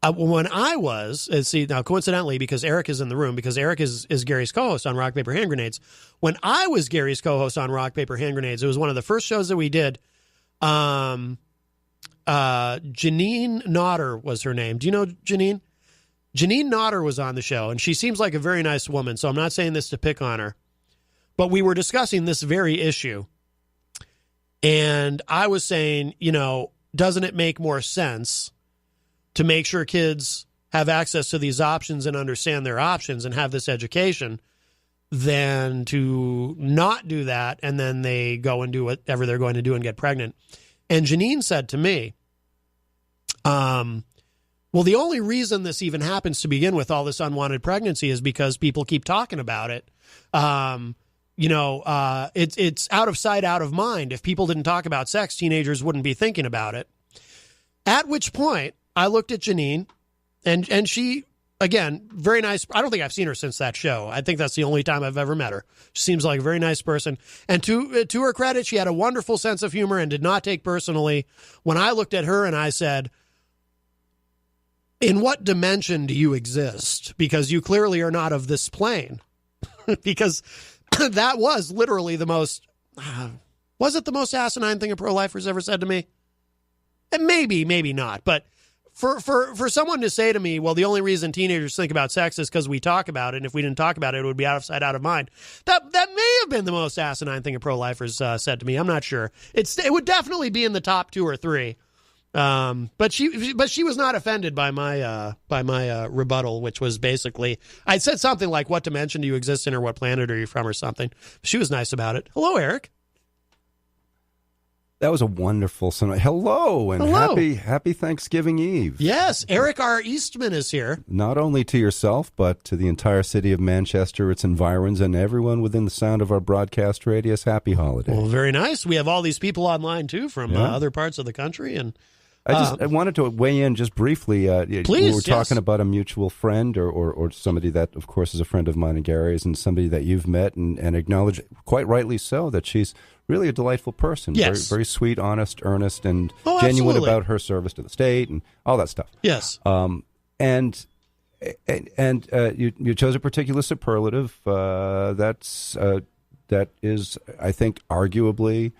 I was, now coincidentally, because Eric is in the room, because Eric is Gary's co-host on Rock, Paper, Hand Grenades. When I was Gary's co-host on Rock, Paper, Hand Grenades, it was one of the first shows that we did. Janine Nodder was her name. Do you know Janine? Janine Nodder was on the show, and she seems like a very nice woman, so I'm not saying this to pick on her. But we were discussing this very issue, and I was saying, doesn't it make more sense to make sure kids have access to these options and understand their options and have this education than to not do that, and then they go and do whatever they're going to do and get pregnant? And Janine said to me, well, the only reason this even happens to begin with, all this unwanted pregnancy, is because people keep talking about it. It's out of sight, out of mind. If people didn't talk about sex, teenagers wouldn't be thinking about it. At which point, I looked at Janine, and she, again, very nice. I don't think I've seen her since that show. I think that's the only time I've ever met her. She seems like a very nice person. And to her credit, she had a wonderful sense of humor and did not take personally when I looked at her and I said, in what dimension do you exist? Because you clearly are not of this plane. Because that was literally the most, was it the most asinine thing a pro-lifer's ever said to me? And maybe not. But for someone to say to me, well, the only reason teenagers think about sex is because we talk about it, and if we didn't talk about it, it would be out of sight, out of mind. That may have been the most asinine thing a pro-lifer's said to me. I'm not sure. It would definitely be in the top 2 or 3. But she was not offended by my rebuttal, which was basically, I said something like, what dimension do you exist in, or what planet are you from, or something. She was nice about it. Hello, Eric. That was a wonderful sonnet. Hello, and happy Thanksgiving Eve. Yes, Eric R. Eastman is here. Not only to yourself, but to the entire city of Manchester, its environs, and everyone within the sound of our broadcast radius. Happy holiday. Well, very nice. We have all these people online, too, from other parts of the country. And I wanted to weigh in just briefly. Please, we were talking about a mutual friend or somebody that, of course, is a friend of mine and Gary's, and somebody that you've met and acknowledged, quite rightly so, that she's really a delightful person. Yes. Very, very sweet, honest, earnest, and absolutely. genuine about her service to the state and all that stuff. Yes. And you chose a particular superlative that is, I think, arguably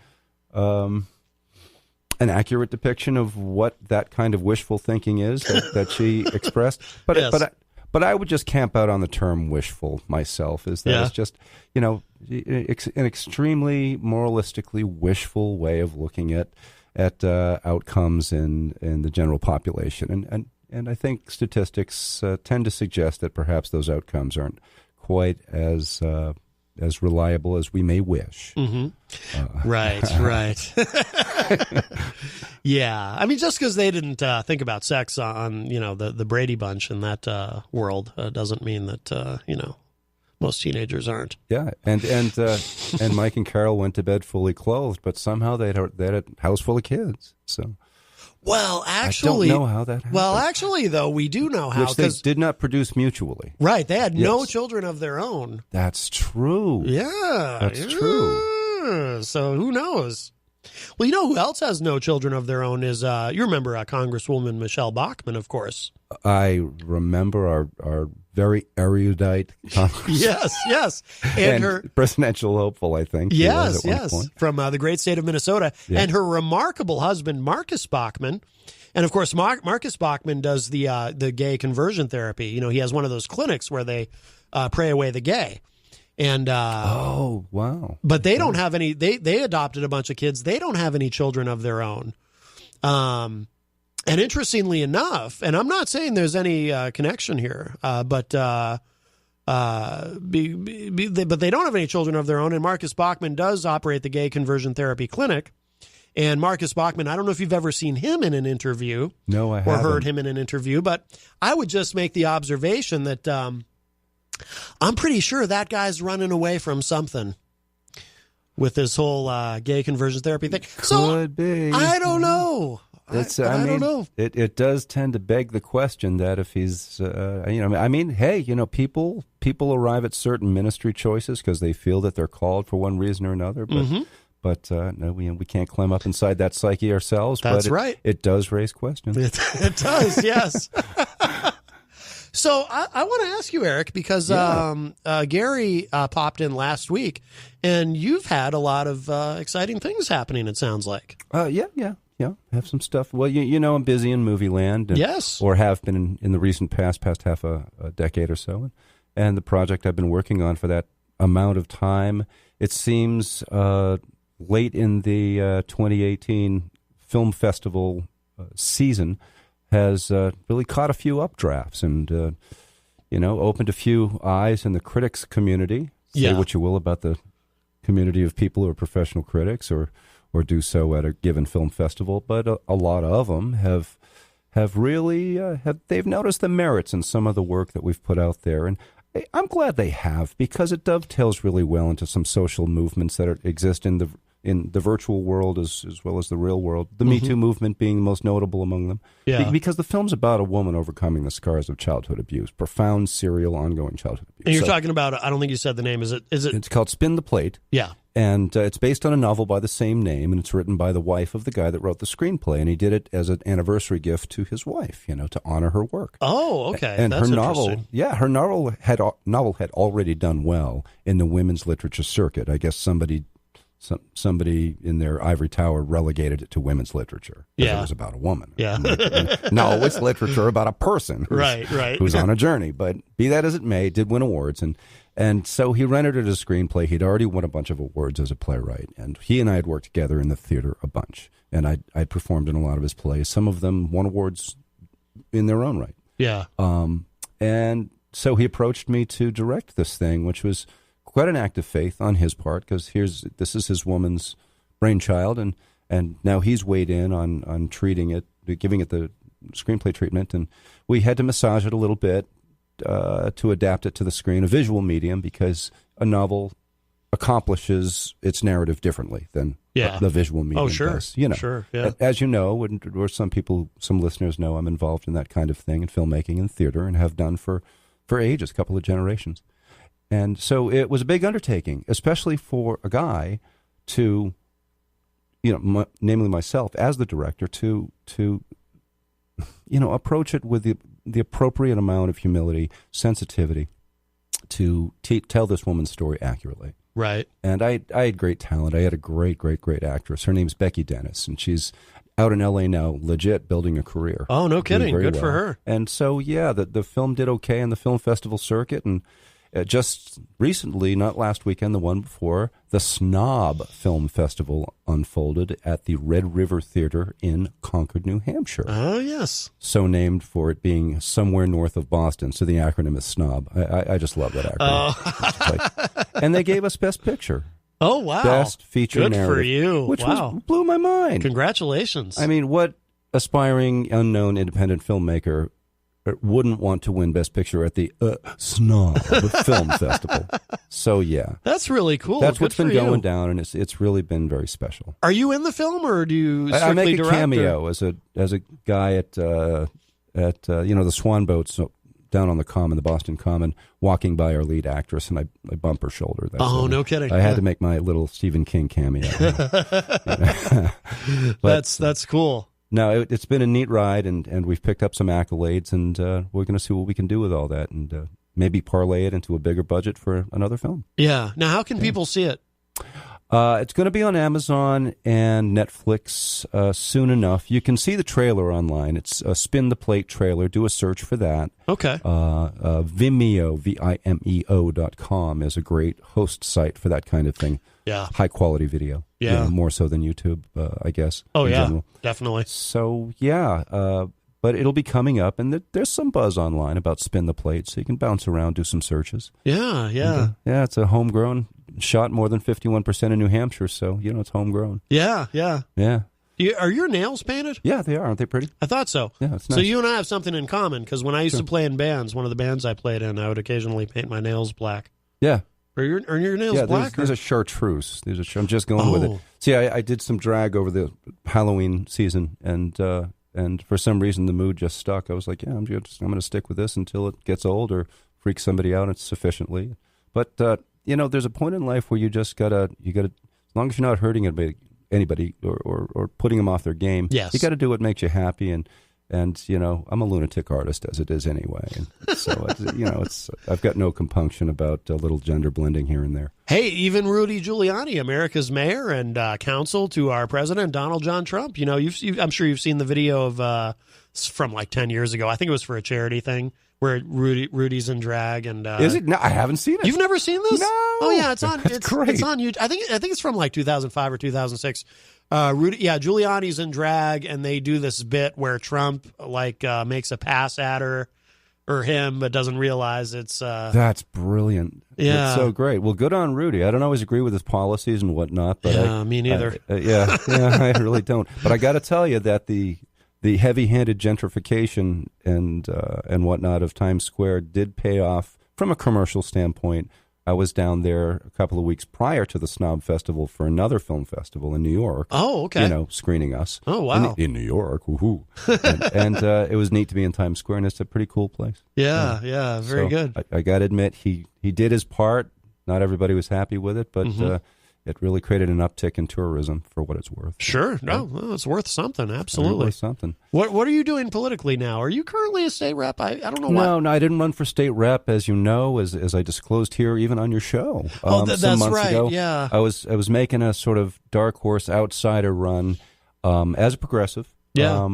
an accurate depiction of what that kind of wishful thinking is that she expressed. But yes. But I would just camp out on the term wishful myself. Is that it's just, an extremely moralistically wishful way of looking at outcomes in the general population. And I think statistics tend to suggest that perhaps those outcomes aren't quite as reliable as we may wish. Mm-hmm. Right. Yeah. I mean, just because they didn't think about sex on, the Brady Bunch in that world doesn't mean that, most teenagers aren't. Yeah. And Mike and Carol went to bed fully clothed, but somehow they had a house full of kids. So. Well, actually, I don't know how that happened. Well, actually, though, we do know how. Which they did not produce mutually. Right. They had no children of their own. That's true. Yeah. That's true. So who knows? Well, you know who else has no children of their own is, you remember Congresswoman Michelle Bachmann, of course. I remember our very erudite Congress. Yes. And her presidential hopeful, I think. Yes. From the great state of Minnesota. Yeah. And her remarkable husband, Marcus Bachmann. And, of course, Marcus Bachmann does the gay conversion therapy. He has one of those clinics where they pray away the gay. And oh, wow. But they don't have any, they adopted a bunch of kids. They don't have any children of their own. And interestingly enough, and I'm not saying there's any connection here, but they don't have any children of their own. And Marcus Bachmann does operate the gay conversion therapy clinic. And Marcus Bachmann, I don't know if you've ever seen him in an interview. No, I haven't. Or heard him in an interview, but I would just make the observation that I'm pretty sure that guy's running away from something with this whole gay conversion therapy thing. Could be. I don't know. I don't know. It does tend to beg the question that if he's, people arrive at certain ministry choices because they feel that they're called for one reason or another. But, no, we can't climb up inside that psyche ourselves. That's but right. It does raise questions. It does, yes. So I want to ask you, Eric, because Gary popped in last week, and you've had a lot of exciting things happening, it sounds like. Yeah, have some stuff. Well, I'm busy in movie land. Yes. Or have been in the recent past half a decade or so. And the project I've been working on for that amount of time, it seems late in the 2018 film festival season, has really caught a few updrafts and, opened a few eyes in the critics community. Say what you will about the community of people who are professional critics or do so at a given film festival, but a lot of them have really they've noticed the merits in some of the work that we've put out there, and I'm glad they have, because it dovetails really well into some social movements that exist in the virtual world as well as the real world. The Me Too movement being the most notable among them, because the film's about a woman overcoming the scars of childhood abuse, profound, serial, ongoing childhood abuse. And you're talking about, I don't think you said the name. Is it? It's called Spin the Plate. Yeah. And it's based on a novel by the same name, and it's written by the wife of the guy that wrote the screenplay, and he did it as an anniversary gift to his wife, to honor her work. Oh, okay. And That's her novel, interesting. her novel had already done well in the women's literature circuit. I guess somebody in their ivory tower relegated it to women's literature. Yeah. It was about a woman. Yeah. No, it's literature about a person who's on a journey. But be that as it may, it did win awards. And so he rendered it as a screenplay. He'd already won a bunch of awards as a playwright. And he and I had worked together in the theater a bunch. And I'd performed in a lot of his plays. Some of them won awards in their own right. Yeah. And so he approached me to direct this thing, which was quite an act of faith on his part, because this is his woman's brainchild, and now he's weighed in on treating it, giving it the screenplay treatment, and we had to massage it a little bit to adapt it to the screen, a visual medium, because a novel accomplishes its narrative differently than the visual medium does. Sure, yeah. As you know, or some listeners know, I'm involved in that kind of thing in filmmaking and theater, and have done for ages, a couple of generations. And so it was a big undertaking, especially for a guy to, namely myself as the director, to approach it with the appropriate amount of humility, sensitivity, to tell this woman's story accurately. Right. And I had great talent. I had a great, great, great actress. Her name's Becky Dennis, and she's out in L.A. now, legit building a career. Oh, no kidding. Good for her. And so, the film did okay in the film festival circuit, and just recently, not last weekend, the one before, the Snob Film Festival unfolded at the Red River Theater in Concord, New Hampshire. Oh, yes. So named for it being somewhere north of Boston, so the acronym is SNOB. I just love that acronym. And they gave us Best Picture. Oh, wow. Best Feature Good Narrative. for you. Which wow. blew my mind. Congratulations. I mean, what aspiring, unknown, independent filmmaker wouldn't want to win Best Picture at the Snob Film Festival? So that's really cool. That's what's Good been for going you. down, and it's really been very special. Are you in the film, or do you strictly I make a direct, cameo as a guy at the Swan Boats down on the Common, the Boston Common, walking by our lead actress, and I bump her shoulder. No kidding. I had to make my little Stephen King cameo. That's cool. No, it's been a neat ride, and we've picked up some accolades, and we're going to see what we can do with all that, and maybe parlay it into a bigger budget for another film. Yeah. Now, how can people see it? It's going to be on Amazon and Netflix soon enough. You can see the trailer online. It's a Spin the Plate trailer. Do a search for that. Okay. Vimeo, Vimeo.com is a great host site for that kind of thing. Yeah. High quality video. Yeah. More so than YouTube, I guess. Oh, in yeah. general. Definitely. So, but it'll be coming up, and there's some buzz online about Spin the Plate, so you can bounce around, do some searches. Yeah. It's a homegrown, shot more than 51% in New Hampshire, so, it's homegrown. Yeah. Yeah. Are your nails painted? Yeah, they are. Aren't they pretty? I thought so. Yeah, it's nice. So you and I have something in common, because when I used to play in bands, one of the bands I played in, I would occasionally paint my nails black. Yeah. Are your nails black? There's a chartreuse. I'm just going with it. See, I did some drag over the Halloween season, and for some reason the mood just stuck. I was like, I'm going to stick with this until it gets old or freaks somebody out sufficiently. But there's a point in life where you gotta, as long as you're not hurting anybody or putting them off their game. Yes. You got to do what makes you happy, and I'm a lunatic artist as it is anyway. And so, I've got no compunction about a little gender blending here and there. Hey, even Rudy Giuliani, America's mayor and counsel to our president, Donald John Trump. I'm sure you've seen the video of from like 10 years ago. I think it was for a charity thing where Rudy's in drag. And is it? No, I haven't seen it. You've never seen this? No. Oh yeah, it's on. That's great. It's on YouTube. I think it's from like 2005 or 2006. Giuliani's in drag, and they do this bit where Trump makes a pass at her or him, but doesn't realize it's. That's brilliant. Yeah, it's so great. Well, good on Rudy. I don't always agree with his policies and whatnot, but me neither. I really don't. But I got to tell you that the heavy-handed gentrification and whatnot of Times Square did pay off from a commercial standpoint. I was down there a couple of weeks prior to the Snob Festival for another film festival in New York. Oh, okay. Screening us. Oh, wow. In New York. Woohoo. and it was neat to be in Times Square, and it's a pretty cool place. Yeah, very good. I got to admit, he did his part. Not everybody was happy with it, but It really created an uptick in tourism for what it's worth. Sure. No, well, it's worth something. Absolutely. Worth something. What are you doing politically now? Are you currently a state rep? I don't know. No, I didn't run for state rep, as you know, as I disclosed here, even on your show. That's some months right. ago. Yeah. I was making a sort of dark horse outsider run as a progressive. Yeah.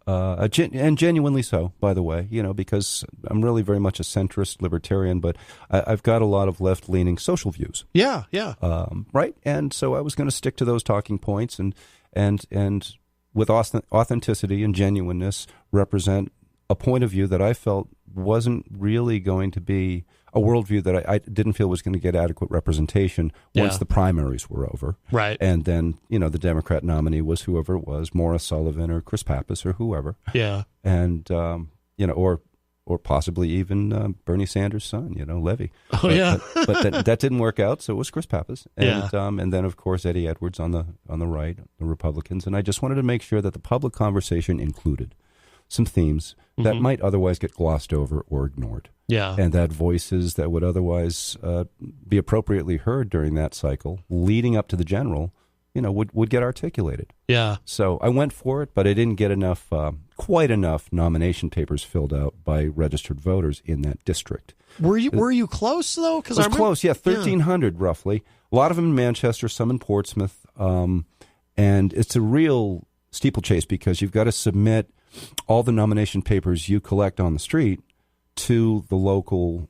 And genuinely so, by the way, because I'm really very much a centrist libertarian, but I've got a lot of left-leaning social views. Yeah, yeah. Right? And so I was going to stick to those talking points and with authenticity and genuineness represent a point of view that I felt wasn't really going to be a worldview that I didn't feel was going to get adequate representation once the primaries were over. Right. And then, the Democrat nominee was whoever it was, Maura Sullivan or Chris Pappas or whoever. Yeah. And, or possibly even Bernie Sanders' son, Levy. Oh, yeah. But that didn't work out, so it was Chris Pappas. And, and then, of course, Eddie Edwards on the right, the Republicans. And I just wanted to make sure that the public conversation included some themes that might otherwise get glossed over or ignored. Yeah. And that voices that would otherwise be appropriately heard during that cycle leading up to the general, would get articulated. Yeah. So I went for it, but I didn't get quite enough nomination papers filled out by registered voters in that district. Were you close, though? It was close, 1,300 roughly. A lot of them in Manchester, some in Portsmouth. And it's a real steeplechase because you've got to submit all the nomination papers you collect on the street to the local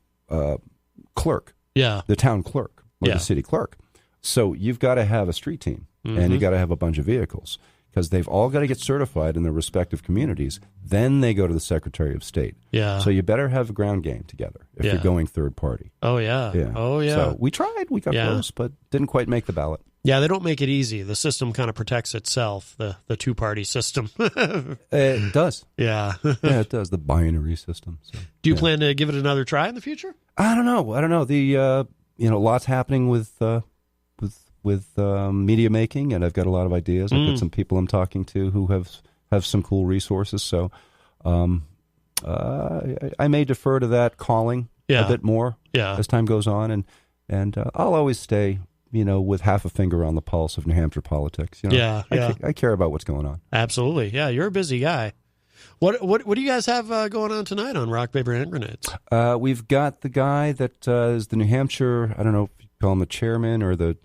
clerk, the town clerk, or the city clerk. So you've got to have a street team, and you've got to have a bunch of vehicles, because they've all got to get certified in their respective communities. Then they go to the Secretary of State. Yeah. So you better have a ground game together if you're going third party. Oh, yeah. Oh, yeah. So we tried. We got close, but didn't quite make the ballot. Yeah, they don't make it easy. The system kind of protects itself, the two-party system. It does. Yeah. Yeah, it does, the binary system. So, do you plan to give it another try in the future? I don't know. The lots happening with media making, and I've got a lot of ideas. I've got some people I'm talking to who have some cool resources. So I may defer to that calling a bit more as time goes on, and I'll always stay with half a finger on the pulse of New Hampshire politics. I care about what's going on. Absolutely. Yeah, you're a busy guy. What do you guys have going on tonight on Rock, Paper, Hand Grenades? We've got the guy that is the New Hampshire, I don't know if you call him the chairman or the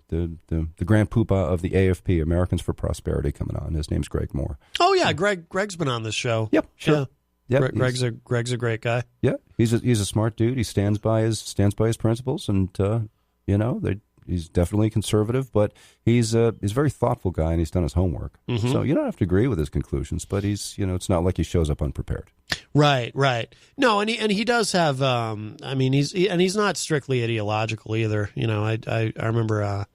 grand poobah of the AFP, Americans for Prosperity, coming on. His name's Greg Moore. Oh, yeah, Greg's been on this show. Yep, sure. Yeah. Yep, Greg's a great guy. Yeah, he's a smart dude. He stands by his principles, and he's definitely conservative, but he's a very thoughtful guy, and he's done his homework. So you don't have to agree with his conclusions, but he's it's not like he shows up unprepared. Right. No, and he does have. He's not strictly ideological either. I remember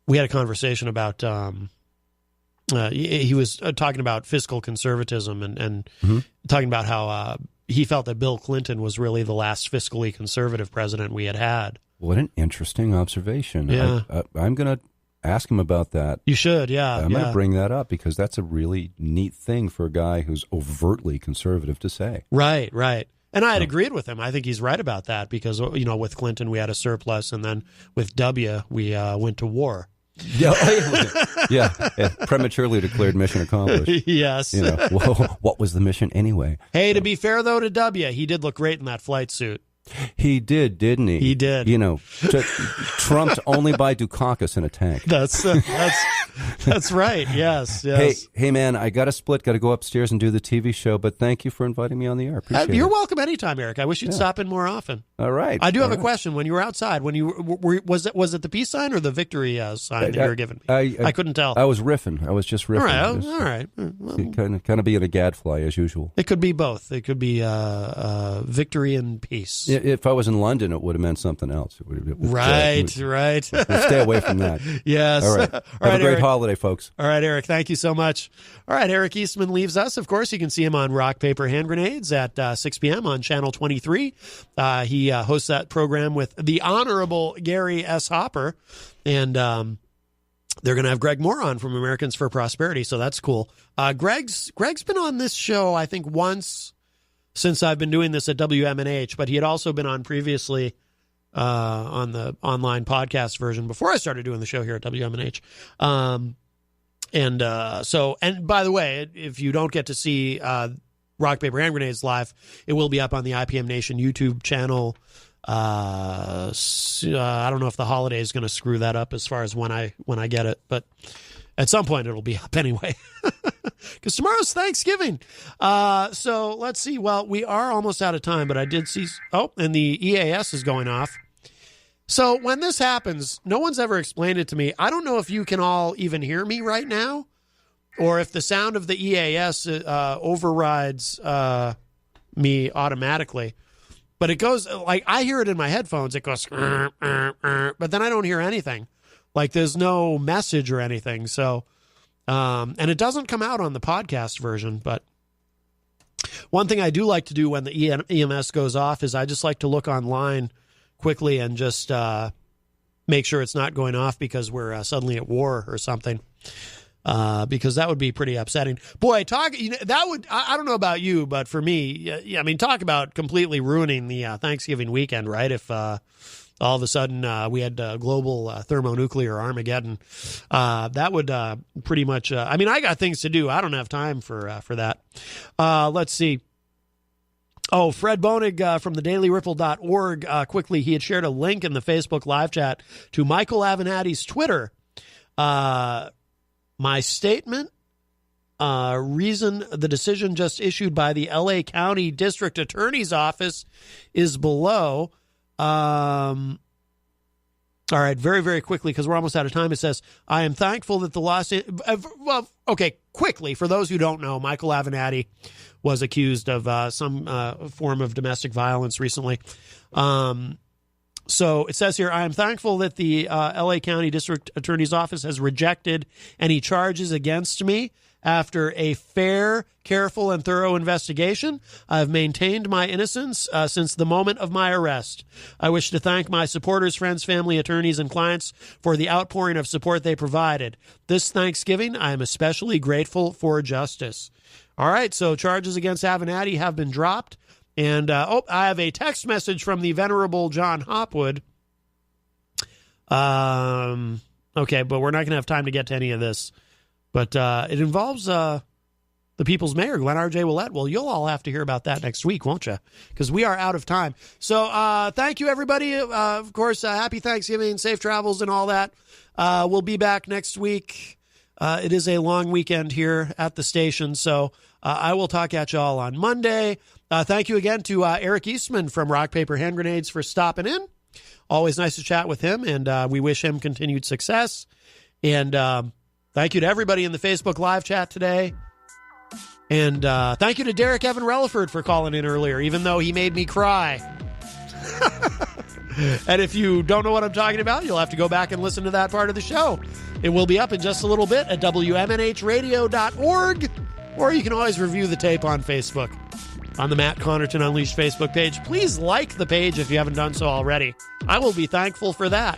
we had a conversation about. He was talking about fiscal conservatism and talking about how he felt that Bill Clinton was really the last fiscally conservative president we had. What an interesting observation. Yeah. I'm going to ask him about that. You should, yeah. I'm going to bring that up because that's a really neat thing for a guy who's overtly conservative to say. Right. And I had agreed with him. I think he's right about that because, with Clinton we had a surplus, and then with W we went to war. Yeah, prematurely declared mission accomplished. Yes. What was the mission anyway? Hey, to be fair, though, to W, he did look great in that flight suit. He did, didn't he? He did. Trumped only by Dukakis in a tank. That's right. Yes. Hey, man, I got to split. Got to go upstairs and do the TV show. But thank you for inviting me on the air. Appreciate it. You're welcome anytime, Eric. I wish you'd stop in more often. All right. I do have a question. When you were outside, when you was it the peace sign or the victory sign that you were giving me? I couldn't tell. I was riffing. I was just riffing. All right. Well, kind of being a gadfly as usual. It could be both. It could be victory and peace. If I was in London, it would have meant something else. Right. Stay away from that. Yes. All right. Have a great holiday, folks. All right, Eric. Thank you so much. All right, Eric Eastman leaves us. Of course, you can see him on Rock, Paper, Hand Grenades at 6 p.m. on Channel 23. He hosts that program with the Honorable Gary S. Hopper. And they're going to have Greg Moore on from Americans for Prosperity, so that's cool. Greg's been on this show, I think, once since I've been doing this at WMNH, but he had also been on previously on the online podcast version before I started doing the show here at WMNH. And by the way, if you don't get to see Rock, Paper, Hand Grenades live, it will be up on the IPM Nation YouTube channel. I don't know if the holiday is going to screw that up as far as when I get it, but at some point it'll be up anyway, because tomorrow's Thanksgiving. So let's see. Well, we are almost out of time, but I did see. Oh, and the EAS is going off. So when this happens, no one's ever explained it to me. I don't know if you can all even hear me right now, or if the sound of the EAS overrides me automatically. But it goes, like, I hear it in my headphones. It goes, but then I don't hear anything. Like, there's no message or anything. So, and it doesn't come out on the podcast version. But one thing I do like to do when the EMS goes off is I just like to look online quickly and just make sure it's not going off because we're suddenly at war or something. Because that would be pretty upsetting. Boy, that would, I don't know about you, but for me, I mean, talk about completely ruining the Thanksgiving weekend, right? If all of a sudden we had global thermonuclear Armageddon, that would pretty much, I mean, I got things to do. I don't have time for that. Let's see. Oh, Fred Bonig from the dailyripple.org, quickly, he had shared a link in the Facebook live chat to Michael Avenatti's Twitter. My statement, reason the decision just issued by the L.A. County District Attorney's Office is below. All right, very, very quickly, because we're almost out of time. It says, I am thankful that the Los Angeles... well, okay, quickly, for those who don't know, Michael Avenatti was accused of some form of domestic violence recently. So it says here, I am thankful that the L.A. County District Attorney's Office has rejected any charges against me. After a fair, careful, and thorough investigation, I have maintained my innocence since the moment of my arrest. I wish to thank my supporters, friends, family, attorneys, and clients for the outpouring of support they provided. This Thanksgiving, I am especially grateful for justice. All right, so charges against Avenatti have been dropped. And, I have a text message from the Venerable John Hopwood. Okay, but we're not going to have time to get to any of this. But it involves the people's mayor, Glenn R.J. Willett. Well, you'll all have to hear about that next week, won't you? Because we are out of time. So thank you, everybody. Of course, happy Thanksgiving, safe travels, and all that. We'll be back next week. It is a long weekend here at the station, so I will talk at you all on Monday. Thank you again to Eric Eastman from Rock, Paper, Hand Grenades for stopping in. Always nice to chat with him, and we wish him continued success. And thank you to everybody in the Facebook Live chat today. And thank you to Derek Evan Relaford for calling in earlier, even though he made me cry. And if you don't know what I'm talking about, you'll have to go back and listen to that part of the show. It will be up in just a little bit at WMNHradio.org, or you can always review the tape on Facebook, on the Matt Connarton Unleashed Facebook page. Please like the page if you haven't done so already. I will be thankful for that.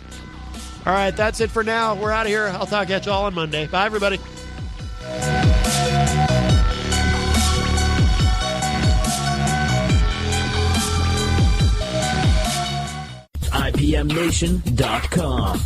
All right, that's it for now. We're out of here. I'll talk at you all on Monday. Bye, everybody. IPMNation.com.